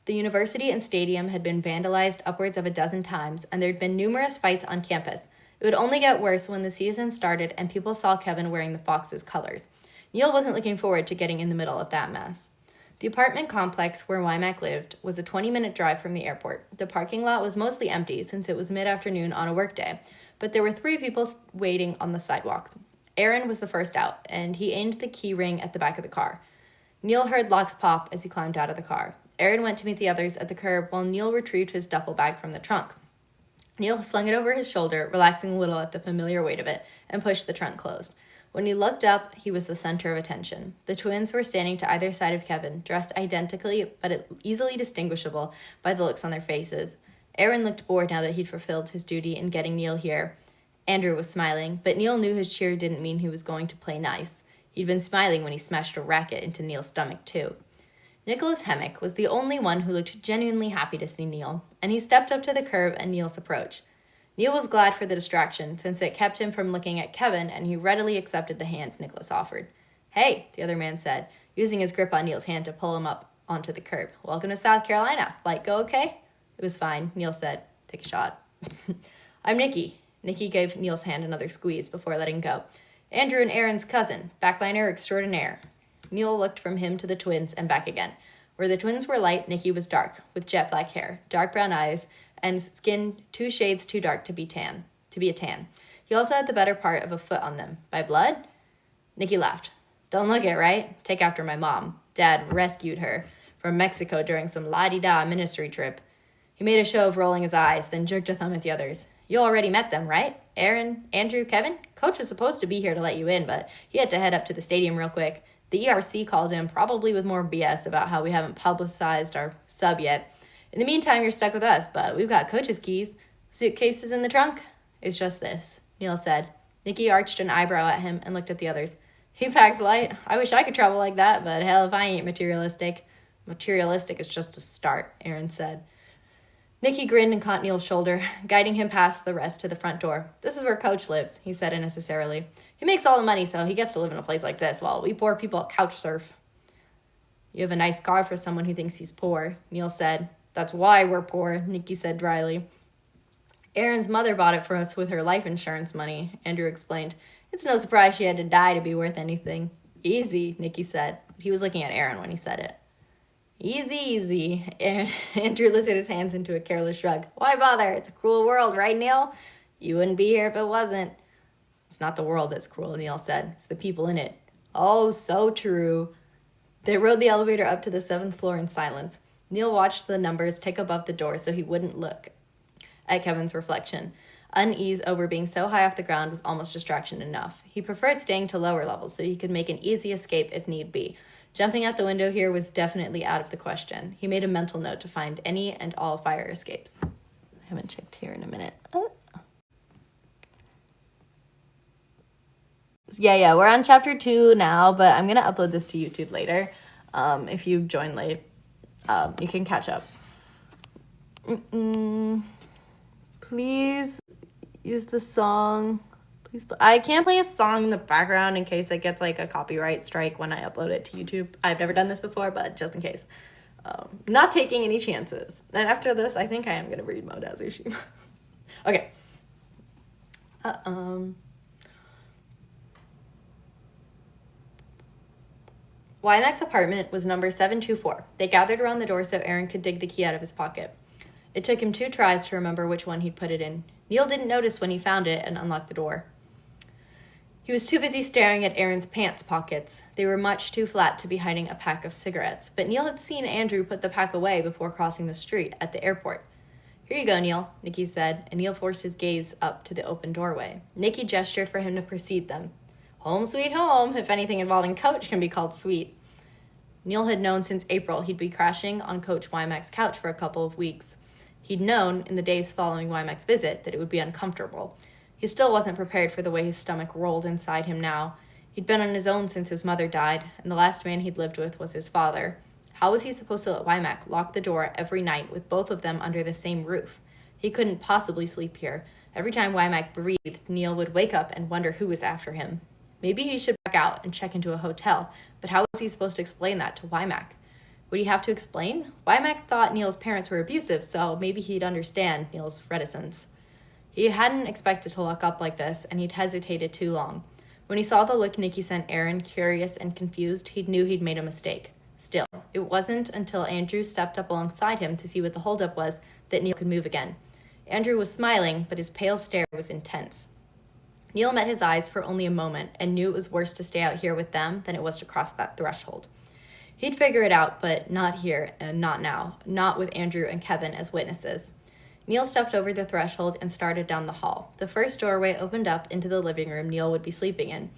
[SPEAKER 1] The university and stadium had been vandalized upwards of a dozen times, and there had been numerous fights on campus. It would only get worse when the season started and people saw Kevin wearing the Foxes' colors. Neil wasn't looking forward to getting in the middle of that mess. The apartment complex where Wymack lived was a 20-minute drive from the airport. The parking lot was mostly empty since it was mid-afternoon on a workday, but there were 3 people waiting on the sidewalk. Aaron was the first out, and he aimed the key ring at the back of the car. Neil heard locks pop as he climbed out of the car. Aaron went to meet the others at the curb while Neil retrieved his duffel bag from the trunk. Neil slung it over his shoulder, relaxing a little at the familiar weight of it, and pushed the trunk closed. When he looked up, he was the center of attention. The twins were standing to either side of Kevin, dressed identically but easily distinguishable by the looks on their faces. Aaron looked bored now that he'd fulfilled his duty in getting Neil here. Andrew was smiling, but Neil knew his cheer didn't mean he was going to play nice. He'd been smiling when he smashed a racket into Neil's stomach, too. Nicholas Hemmick was the only one who looked genuinely happy to see Neil, and he stepped up to the curb at Neil's approach. Neil was glad for the distraction, since it kept him from looking at Kevin, and he readily accepted the hand Nicholas offered. "Hey," the other man said, using his grip on Neil's hand to pull him up onto the curb. "Welcome to South Carolina. Flight go okay?" "It was fine," Neil said. "Take a shot." "I'm Nikki." Nikki gave Neil's hand another squeeze before letting go. "Andrew and Aaron's cousin, backliner extraordinaire." Neil looked from him to the twins and back again. Where the twins were light, Nikki was dark, with jet black hair, dark brown eyes, and skin 2 shades too dark to be a tan. He also had the better part of a foot on them. "By blood?" Nikki laughed. "Don't look it, right? Take after my mom. Dad rescued her from Mexico during some la-di-da ministry trip." He made a show of rolling his eyes, then jerked a thumb at the others. "You already met them, right? Aaron, Andrew, Kevin? Coach was supposed to be here to let you in, but he had to head up to the stadium real quick. The ERC called him, probably with more BS about how we haven't publicized our sub yet. In the meantime, you're stuck with us, but we've got Coach's keys. Suitcases in the trunk?" "It's just this," Neil said. Nikki arched an eyebrow at him and looked at the others. "He packs light. I wish I could travel like that, but hell if I ain't materialistic." "Materialistic is just a start," Aaron said. Nikki grinned and caught Neil's shoulder, guiding him past the rest to the front door. "This is where Coach lives," he said unnecessarily. "He makes all the money, so he gets to live in a place like this, while we poor people couch surf." "You have a nice car for someone who thinks he's poor," Neil said. "That's why we're poor," Nikki said dryly. "Aaron's mother bought it for us with her life insurance money," Andrew explained. "It's no surprise she had to die to be worth anything." "Easy," Nikki said. He was looking at Aaron when he said it. "Easy, easy." Andrew lifted his hands into a careless shrug. "Why bother? It's a cruel world, right, Neil? You wouldn't be here if it wasn't." "It's not the world that's cruel," Neil said. "It's the people in it." "Oh, so true." They rode the elevator up to the 7th floor in silence. Neil watched the numbers tick above the door so he wouldn't look at Kevin's reflection. Unease over being so high off the ground was almost distraction enough. He preferred staying to lower levels so he could make an easy escape if need be. Jumping out the window here was definitely out of the question. He made a mental note to find any and all fire escapes. I haven't checked here in a minute. Yeah, we're on chapter 2 now, but I'm going to upload this to YouTube later. If you join late, you can catch up. Please use the song. Please. I can't play a song in the background in case it gets like a copyright strike when I upload it to YouTube. I've never done this before, but just in case. Not taking any chances. And after this, I think I am going to read Modazushi. Okay. Wymack's apartment was number 724. They gathered around the door so Aaron could dig the key out of his pocket. It took him 2 tries to remember which one he'd put it in. Neil didn't notice when he found it and unlocked the door. He was too busy staring at Aaron's pants pockets. They were much too flat to be hiding a pack of cigarettes, but Neil had seen Andrew put the pack away before crossing the street at the airport. "Here you go, Neil," Nikki said, and Neil forced his gaze up to the open doorway. Nikki gestured for him to precede them. Home sweet home, if anything involving Coach can be called sweet. Neil had known since April he'd be crashing on Coach Wymack's couch for a couple of weeks. He'd known, in the days following Wymack's visit, that it would be uncomfortable. He still wasn't prepared for the way his stomach rolled inside him now. He'd been on his own since his mother died, and the last man he'd lived with was his father. How was he supposed to let Wymack lock the door every night with both of them under the same roof? He couldn't possibly sleep here. Every time Wymack breathed, Neil would wake up and wonder who was after him. Maybe he should back out and check into a hotel, but how was he supposed to explain that to Wymack? Would he have to explain? Wymack thought Neil's parents were abusive, so maybe he'd understand Neil's reticence. He hadn't expected to look up like this, and he'd hesitated too long. When he saw the look Nikki sent Aaron, curious and confused, he knew he'd made a mistake. Still, it wasn't until Andrew stepped up alongside him to see what the holdup was that Neil could move again. Andrew was smiling, but his pale stare was intense. Neil met his eyes for only a moment and knew it was worse to stay out here with them than it was to cross that threshold. He'd figure it out, but not here and not now, not with Andrew and Kevin as witnesses. Neil stepped over the threshold and started down the hall. The first doorway opened up into the living room Neil would be sleeping in.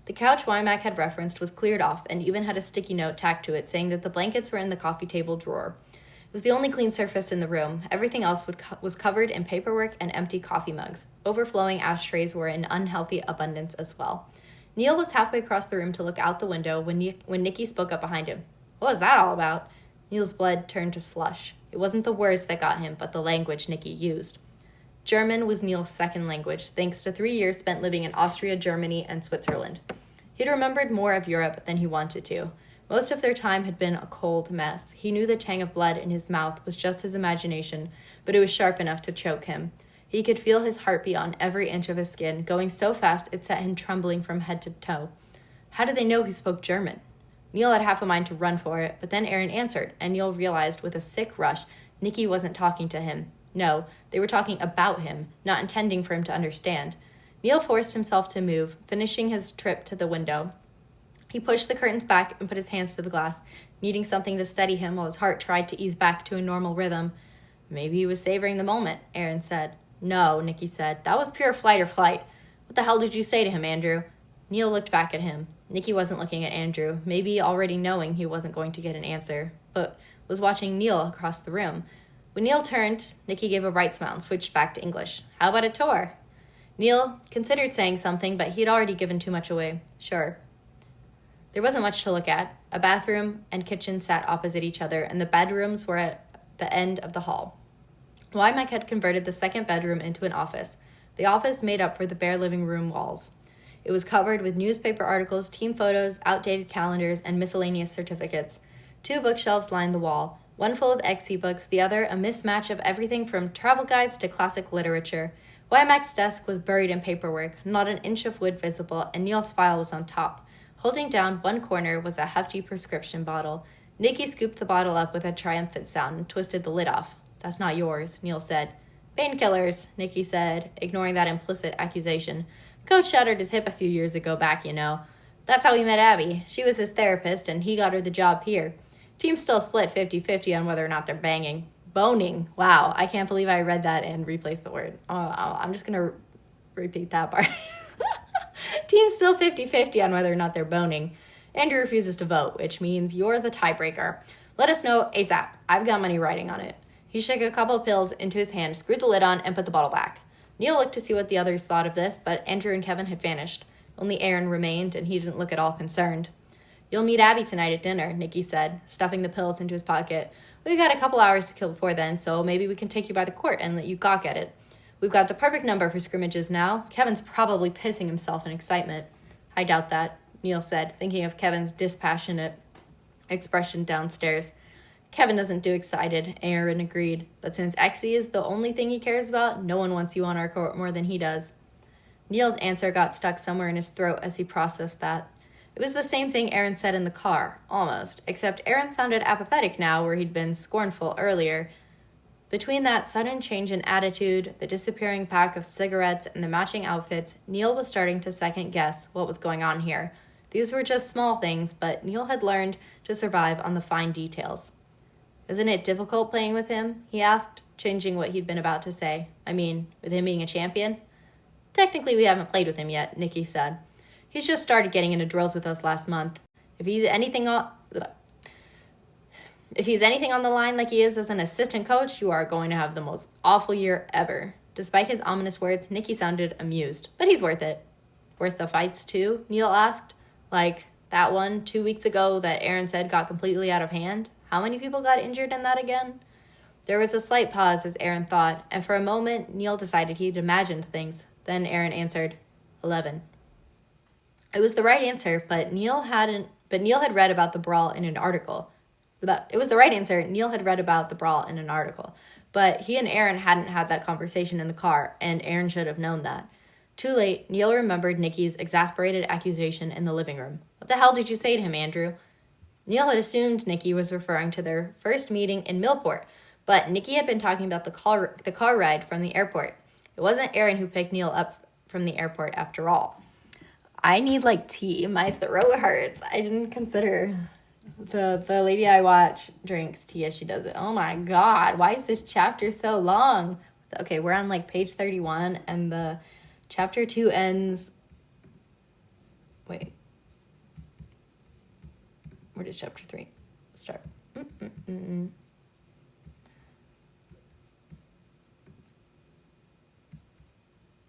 [SPEAKER 1] The couch Wymack had referenced was cleared off and even had a sticky note tacked to it saying that the blankets were in the coffee table drawer. It was the only clean surface in the room. Everything else was covered in paperwork and empty coffee mugs. Overflowing ashtrays were in unhealthy abundance as well. Neil was halfway across the room to look out the window when Nikki spoke up behind him. What was that all about? Neil's blood turned to slush. It wasn't the words that got him, but the language Nikki used. German was Neil's second language, thanks to 3 years spent living in Austria, Germany, and Switzerland. He'd remembered more of Europe than he wanted to. Most of their time had been a cold mess. He knew the tang of blood in his mouth was just his imagination, but it was sharp enough to choke him. He could feel his heartbeat on every inch of his skin, going so fast it set him trembling from head to toe. How did they know he spoke German? Neil had half a mind to run for it, but then Aaron answered, and Neil realized with a sick rush Nikki wasn't talking to him. No, they were talking about him, not intending for him to understand. Neil forced himself to move, finishing his trip to the window. He pushed the curtains back and put his hands to the glass, needing something to steady him while his heart tried to ease back to a normal rhythm. Maybe he was savoring the moment, Aaron said. No, Nikki said. That was pure flight or flight. What the hell did you say to him, Andrew? Neil looked back at him. Nikki wasn't looking at Andrew, maybe already knowing he wasn't going to get an answer, but was watching Neil across the room. When Neil turned, Nikki gave a bright smile and switched back to English. How about a tour? Neil considered saying something, but he'd already given too much away. Sure. There wasn't much to look at. A bathroom and kitchen sat opposite each other, and the bedrooms were at the end of the hall. Wymack had converted the second bedroom into an office. The office made up for the bare living room walls. It was covered with newspaper articles, team photos, outdated calendars, and miscellaneous certificates. 2 bookshelves lined the wall, one full of XC books, the other a mismatch of everything from travel guides to classic literature. Wymack's desk was buried in paperwork, not an inch of wood visible, and Neil's file was on top. Holding down one corner was a hefty prescription bottle. Nikki scooped the bottle up with a triumphant sound and twisted the lid off. That's not yours, Neil said. Painkillers, Nikki said, ignoring that implicit accusation. Coach shattered his hip a few years ago back, you know. That's how he met Abby. She was his therapist, and he got her the job here. Team's still split 50-50 on whether or not they're banging. Boning. Wow, I can't believe I read that and replaced the word. I'm just going to repeat that part. Team's still 50-50 on whether or not they're boning. Andrew refuses to vote, which means you're the tiebreaker. Let us know ASAP. I've got money riding on it. He shook a couple of pills into his hand, screwed the lid on, and put the bottle back. Neil looked to see what the others thought of this, but Andrew and Kevin had vanished. Only Aaron remained, and he didn't look at all concerned. You'll meet Abby tonight at dinner, Nikki said, stuffing the pills into his pocket. We've got a couple hours to kill before then, so maybe we can take you by the court and let you gawk at it. We've got the perfect number for scrimmages now. Kevin's probably pissing himself in excitement. I doubt that, Neil said, thinking of Kevin's dispassionate expression downstairs. Kevin doesn't do excited, Aaron agreed, but since Exie is the only thing he cares about, no one wants you on our court more than he does. Neil's answer got stuck somewhere in his throat as he processed that. It was the same thing Aaron said in the car, almost, except Aaron sounded apathetic now where he'd been scornful earlier. Between that sudden change in attitude, the disappearing pack of cigarettes, and the matching outfits, Neil was starting to second-guess what was going on here. These were just small things, but Neil had learned to survive on the fine details. Isn't it difficult playing with him? He asked, changing what he'd been about to say. I mean, with him being a champion? Technically, we haven't played with him yet, Nikki said. He's just started getting into drills with us last month. If he's anything on the line like he is as an assistant coach, you are going to have the most awful year ever. Despite his ominous words, Nikki sounded amused. But he's worth it. Worth the fights, too? Neil asked. Like that one 2 weeks ago that Aaron said got completely out of hand? How many people got injured in that again? There was a slight pause as Aaron thought, and for a moment, Neil decided he'd imagined things. Then Aaron answered, 11. It was the right answer, but Neil had read about the brawl in an article. It was the right answer. Neil had read about the brawl in an article, but he and Aaron hadn't had that conversation in the car, and Aaron should have known that. Too late, Neil remembered Nikki's exasperated accusation in the living room. What the hell did you say to him, Andrew? Neil had assumed Nikki was referring to their first meeting in Millport, but Nikki had been talking about the car ride from the airport. It wasn't Aaron who picked Neil up from the airport after all. I need tea. My throat hurts. I didn't consider the lady I watch drinks tea as she does it. Oh my god, why is this chapter so long? Okay, we're on page 31 and the chapter 2 ends. Wait. Where does chapter 3 start?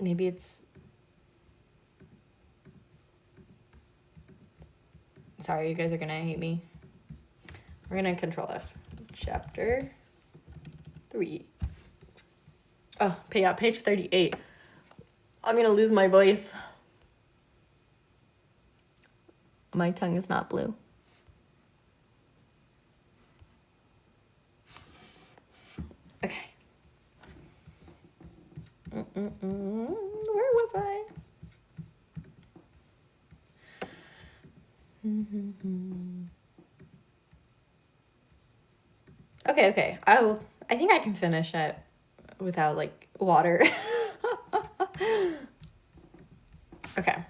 [SPEAKER 1] Maybe it's... Sorry, you guys are gonna hate me. We're gonna control F. Chapter 3. Oh, yeah, page 38. I'm gonna lose my voice. My tongue is not blue. Okay. Where was I? Okay. I think I can finish it without water. Okay.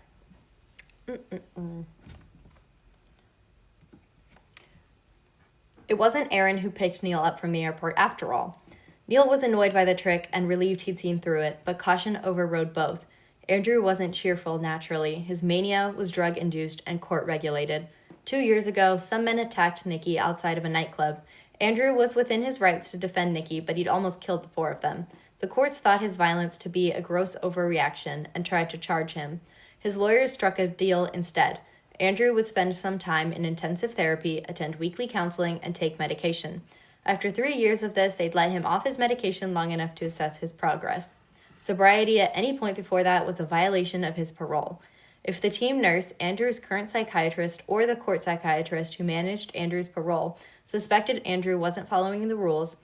[SPEAKER 1] It wasn't Aaron who picked Neil up from the airport after all. Neil was annoyed by the trick and relieved he'd seen through it, but caution overrode both. Andrew wasn't cheerful naturally. His mania was drug-induced and court-regulated. 2 years ago, some men attacked Nikki outside of a nightclub. Andrew was within his rights to defend Nikki, but he'd almost killed the 4 of them. The courts thought his violence to be a gross overreaction and tried to charge him. His lawyers struck a deal instead. Andrew would spend some time in intensive therapy, attend weekly counseling, and take medication. After 3 years of this, they'd let him off his medication long enough to assess his progress. Sobriety at any point before that was a violation of his parole. If the team nurse, Andrew's current psychiatrist, or the court psychiatrist who managed Andrew's parole suspected Andrew wasn't following the rules,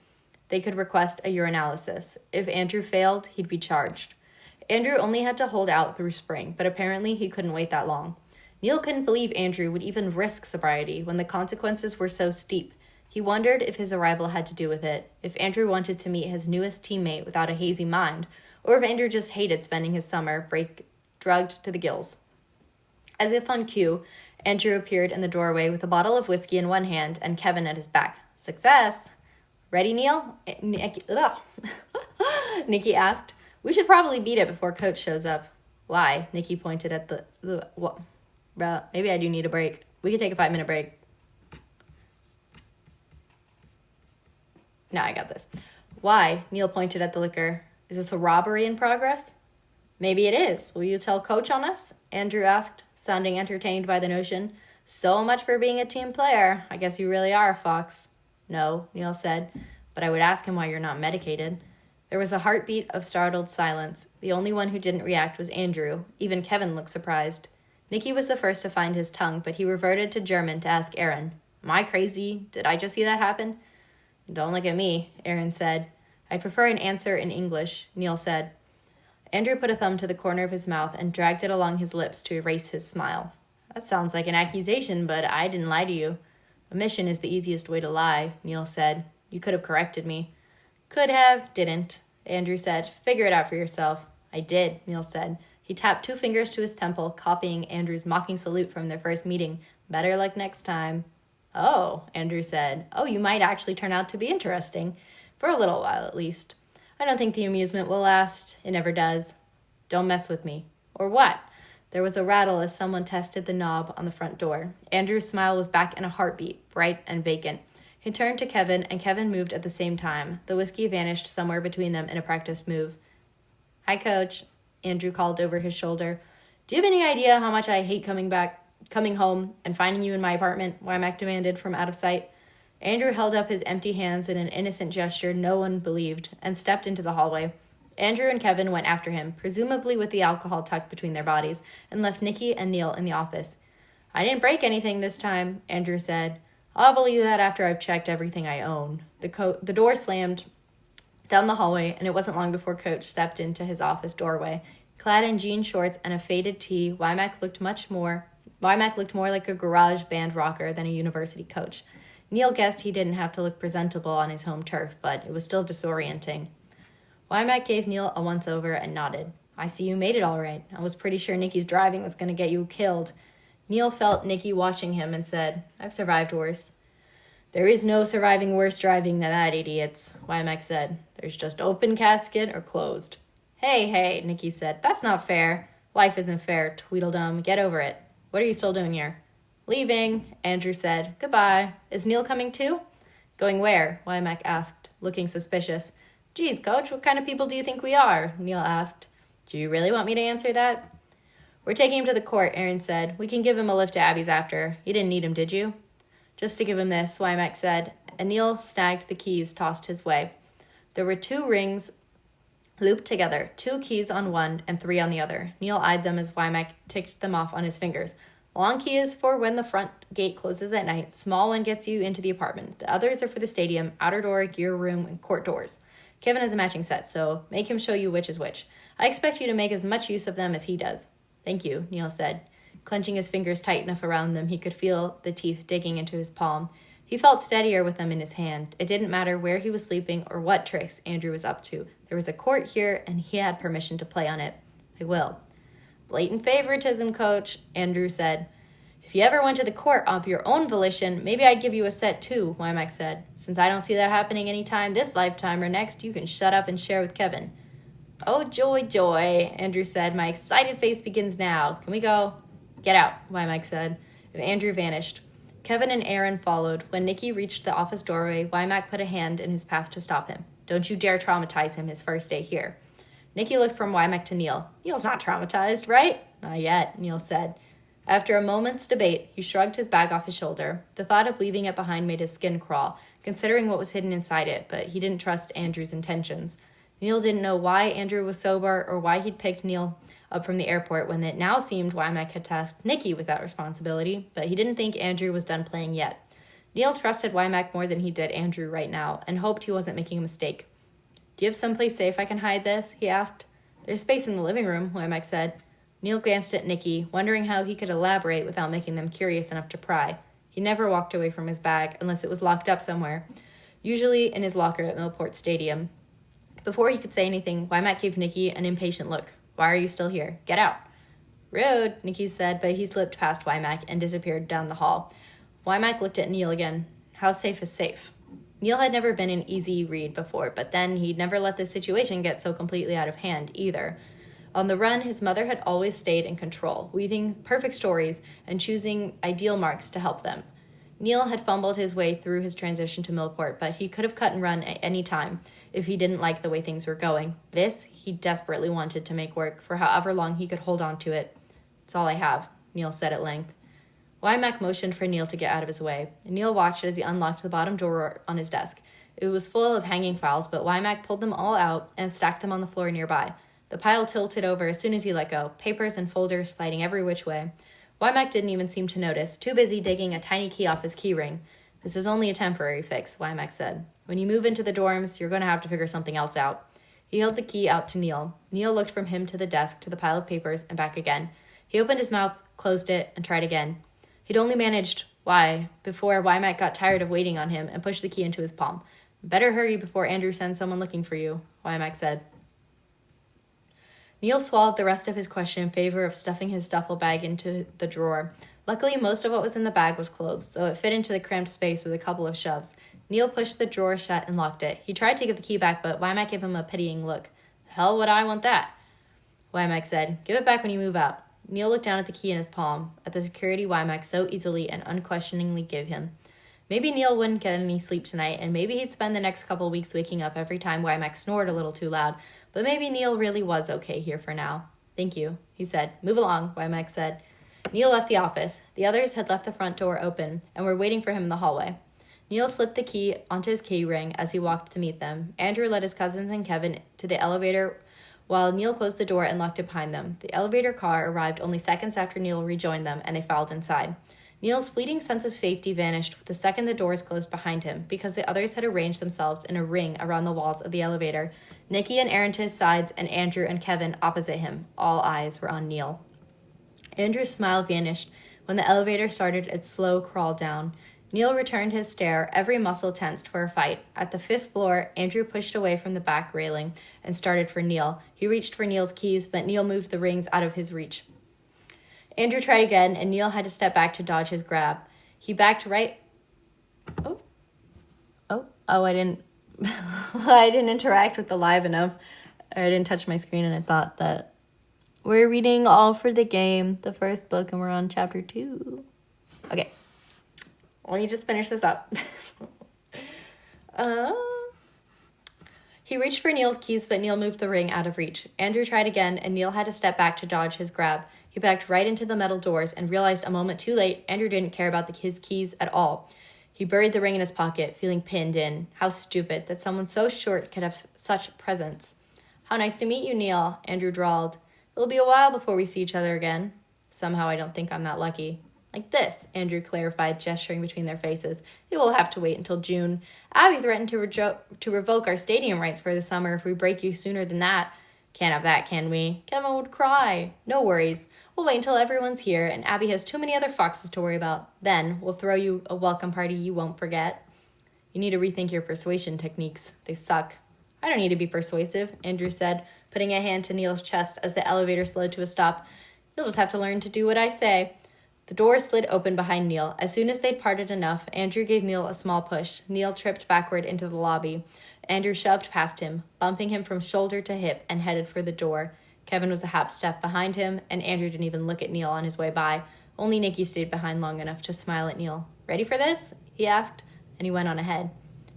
[SPEAKER 1] they could request a urinalysis. If Andrew failed, he'd be charged. Andrew only had to hold out through spring, but apparently he couldn't wait that long. Neil couldn't believe Andrew would even risk sobriety when the consequences were so steep. He wondered if his arrival had to do with it, if Andrew wanted to meet his newest teammate without a hazy mind, or if Andrew just hated spending his summer break drugged to the gills. As if on cue, Andrew appeared in the doorway with a bottle of whiskey in one hand and Kevin at his back. Success! Ready, Neil? Nikki asked. We should probably beat it before Coach shows up. Why? Nikki pointed at the what? Maybe I do need a break. We could take a 5-minute break. No, I got this. Why? Neil pointed at the liquor. Is this a robbery in progress? Maybe it is. Will you tell Coach on us? Andrew asked, sounding entertained by the notion. So much for being a team player. I guess you really are, Fox. No, Neil said, but I would ask him why you're not medicated. There was a heartbeat of startled silence. The only one who didn't react was Andrew. Even Kevin looked surprised. Nikki was the first to find his tongue, but he reverted to German to ask Aaron, Am I crazy? Did I just see that happen? Don't look at me, Aaron said. I prefer an answer in English, Neil said. Andrew put a thumb to the corner of his mouth and dragged it along his lips to erase his smile. That sounds like an accusation, but I didn't lie to you. Omission is the easiest way to lie, Neil said. You could have corrected me. Could have, didn't, Andrew said. Figure it out for yourself. I did, Neil said. He tapped 2 fingers to his temple, copying Andrew's mocking salute from their first meeting. Better luck next time. Oh, Andrew said. Oh, you might actually turn out to be interesting. For a little while, at least. I don't think the amusement will last. It never does. Don't mess with me. Or what? There was a rattle as someone tested the knob on the front door. Andrew's smile was back in a heartbeat, bright and vacant. He turned to Kevin, and Kevin moved at the same time. The whiskey vanished somewhere between them in a practiced move. Hi, Coach, Andrew called over his shoulder. Do you have any idea how much I hate coming home and finding you in my apartment? Wymack demanded from out of sight. Andrew held up his empty hands in an innocent gesture no one believed and stepped into the hallway. Andrew and Kevin went after him, presumably with the alcohol tucked between their bodies, and left Nikki and Neil in the office. I didn't break anything this time, Andrew said. I'll believe that after I've checked everything I own. The door slammed down the hallway, and it wasn't long before Coach stepped into his office doorway. Clad in jean shorts and a faded tee, Wymack looked much more Wymack looked more like a garage band rocker than a university coach. Neil guessed he didn't have to look presentable on his home turf, but it was still disorienting. Wymack gave Neil a once-over and nodded. I see you made it all right. I was pretty sure Nikki's driving was going to get you killed. Neil felt Nikki watching him and said, I've survived worse. There is no surviving worse driving than that, idiots, Wymack said. There's just open casket or closed. Hey, Nikki said. That's not fair. Life isn't fair, Tweedledum. Get over it. What are you still doing here? Leaving, Andrew said. Goodbye. Is Neil coming too? Going where? Wymack asked, looking suspicious. Geez, Coach, what kind of people do you think we are? Neil asked. Do you really want me to answer that? We're taking him to the court, Aaron said. We can give him a lift to Abby's after. You didn't need him, did you? Just to give him this, Wymack said, and Neil snagged the keys tossed his way. There were 2 rings looped together, 2 keys on one and 3 on the other. Neil eyed them as Wymack ticked them off on his fingers. Long key is for when the front gate closes at night. Small one gets you into the apartment. The others are for the stadium, outer door, gear room, and court doors. Kevin has a matching set, so make him show you which is which. I expect you to make as much use of them as he does. Thank you, Neil said. Clenching his fingers tight enough around them, he could feel the teeth digging into his palm. He felt steadier with them in his hand. It didn't matter where he was sleeping or what tricks Andrew was up to. There was a court here, and he had permission to play on it. I will. Blatant favoritism, Coach, Andrew said. If you ever went to the court of your own volition, maybe I'd give you a set too, Wymack said. Since I don't see that happening any time this lifetime or next, you can shut up and share with Kevin. Oh, joy, joy, Andrew said. My excited face begins now. Can we go? Get out, Wymack said, and Andrew vanished. Kevin and Aaron followed. When Nikki reached the office doorway, Wymack put a hand in his path to stop him. Don't you dare traumatize him his first day here. Nikki looked from Wymack to Neil. Neil's not traumatized, right? Not yet, Neil said. After a moment's debate, he shrugged his bag off his shoulder. The thought of leaving it behind made his skin crawl, considering what was hidden inside it, but he didn't trust Andrew's intentions. Neil didn't know why Andrew was sober or why he'd picked Neil up from the airport when it now seemed Wymack had tasked Nikki with that responsibility, but he didn't think Andrew was done playing yet. Neil trusted Wymack more than he did Andrew right now and hoped he wasn't making a mistake. Do you have someplace safe I can hide this? He asked. There's space in the living room, Wymack said. Neil glanced at Nikki, wondering how he could elaborate without making them curious enough to pry. He never walked away from his bag unless it was locked up somewhere, usually in his locker at Millport Stadium. Before he could say anything, Wymack gave Nikki an impatient look. Why are you still here? Get out. Rude, Nikki said, but he slipped past Wymack and disappeared down the hall. Wymack looked at Neil again. How safe is safe? Neil had never been an easy read before, but then he'd never let the situation get so completely out of hand either. On the run, his mother had always stayed in control, weaving perfect stories and choosing ideal marks to help them. Neil had fumbled his way through his transition to Millport, but he could have cut and run at any time if he didn't like the way things were going. This, he desperately wanted to make work for however long he could hold on to it. It's all I have, Neil said at length. Wymack motioned for Neil to get out of his way. Neil watched as he unlocked the bottom drawer on his desk. It was full of hanging files, but Wymack pulled them all out and stacked them on the floor nearby. The pile tilted over as soon as he let go, papers and folders sliding every which way. Wymack didn't even seem to notice, too busy digging a tiny key off his key ring. This is only a temporary fix, Wymack said. When you move into the dorms, you're going to have to figure something else out. He held the key out to Neil. Neil looked from him to the desk, to the pile of papers, and back again. He opened his mouth, closed it, and tried again. He'd only managed, before Wymack got tired of waiting on him and pushed the key into his palm. Better hurry before Andrew sends someone looking for you, Wymack said. Neil swallowed the rest of his question in favor of stuffing his duffel bag into the drawer. Luckily, most of what was in the bag was clothes, so it fit into the cramped space with a couple of shoves. Neil pushed the drawer shut and locked it. He tried to give the key back, but Wymack gave him a pitying look. The hell would I want that? Wymack said, give it back when you move out. Neil looked down at the key in his palm, at the security Wymack so easily and unquestioningly gave him. Maybe Neil wouldn't get any sleep tonight, and maybe he'd spend the next couple weeks waking up every time Wymack snored a little too loud, but maybe Neil really was okay here for now. Thank you, he said. Move along, Wymack said. Neil left the office. The others had left the front door open and were waiting for him in the hallway. Neil slipped the key onto his key ring as he walked to meet them. Andrew led his cousins and Kevin to the elevator while Neil closed the door and locked it behind them. The elevator car arrived only seconds after Neil rejoined them, and they filed inside. Neil's fleeting sense of safety vanished the second the doors closed behind him because the others had arranged themselves in a ring around the walls of the elevator. Nikki and Aaron to his sides and Andrew and Kevin opposite him. All eyes were on Neil. Andrew's smile vanished when the elevator started its slow crawl down. Neil returned his stare, every muscle tensed for a fight. At the 5th floor, Andrew pushed away from the back railing and started for Neil. He reached for Neil's keys, but Neil moved the rings out of his reach. Andrew tried again, and Neil had to step back to dodge his grab. He backed right... Oh, I didn't... I didn't interact with the live enough. I didn't touch my screen, and I thought that we're reading All for the Game, the first book, and we're on chapter 2. Okay. Let me just finish this up. He reached for Neil's keys, but Neil moved the ring out of reach. Andrew tried again, and Neil had to step back to dodge his grab. He backed right into the metal doors and realized a moment too late Andrew didn't care about his keys at all. He buried the ring in his pocket, feeling pinned in. How stupid that someone so short could have such presence. How nice to meet you, Neil, Andrew drawled. It'll be a while before we see each other again. Somehow I don't think I'm that lucky. Like this, Andrew clarified, gesturing between their faces. It will have to wait until June. Abby threatened to revoke our stadium rights for the summer if we break you sooner than that. Can't have that, can we? Kevin would cry. No worries. We'll wait until everyone's here and Abby has too many other foxes to worry about. Then we'll throw you a welcome party you won't forget. You need to rethink your persuasion techniques. They suck. I don't need to be persuasive, Andrew said, putting a hand to Neil's chest as the elevator slowed to a stop. You'll just have to learn to do what I say. The door slid open behind Neil. As soon as they'd parted enough, Andrew gave Neil a small push. Neil tripped backward into the lobby. Andrew shoved past him, bumping him from shoulder to hip, and headed for the door. Kevin was a half step behind him, and Andrew didn't even look at Neil on his way by. Only Nikki stayed behind long enough to smile at Neil. Ready for this? He asked, and he went on ahead.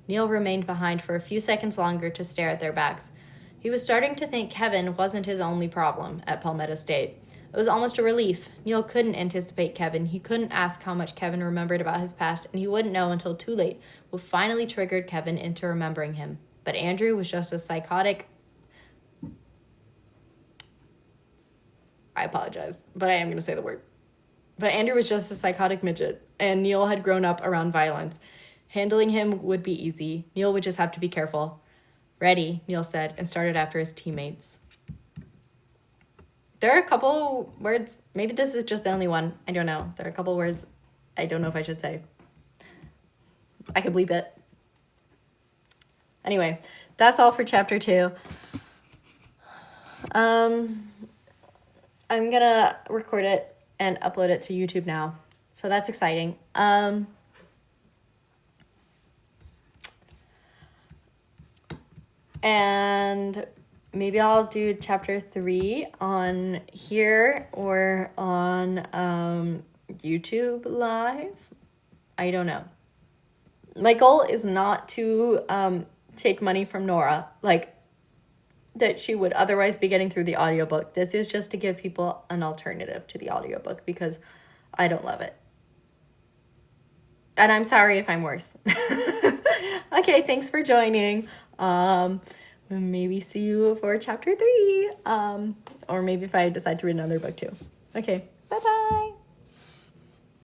[SPEAKER 1] Neil remained behind for a few seconds longer to stare at their backs. He was starting to think Kevin wasn't his only problem at Palmetto State. It was almost a relief. Neil couldn't anticipate Kevin. He couldn't ask how much Kevin remembered about his past, and he wouldn't know until too late what finally triggered Kevin into remembering him. But Andrew was just as psychotic. I apologize, but I am going to say the word. But Andrew was just a psychotic midget, and Neil had grown up around violence. Handling him would be easy. Neil would just have to be careful. Ready, Neil said, and started after his teammates. There are a couple words, maybe this is just the only one, I don't know. There are a couple words I don't know if I should say. I could bleep it. Anyway, that's all for chapter 2. I'm gonna record it and upload it to YouTube now. So that's exciting. And maybe I'll do chapter 3 on here or on YouTube Live. I don't know. My goal is not to take money from Nora, like that she would otherwise be getting through the audiobook. This is just to give people an alternative to the audiobook because I don't love it. And I'm sorry if I'm worse. Okay, thanks for joining. Maybe see you for chapter 3. Or maybe if I decide to read another book too. Okay,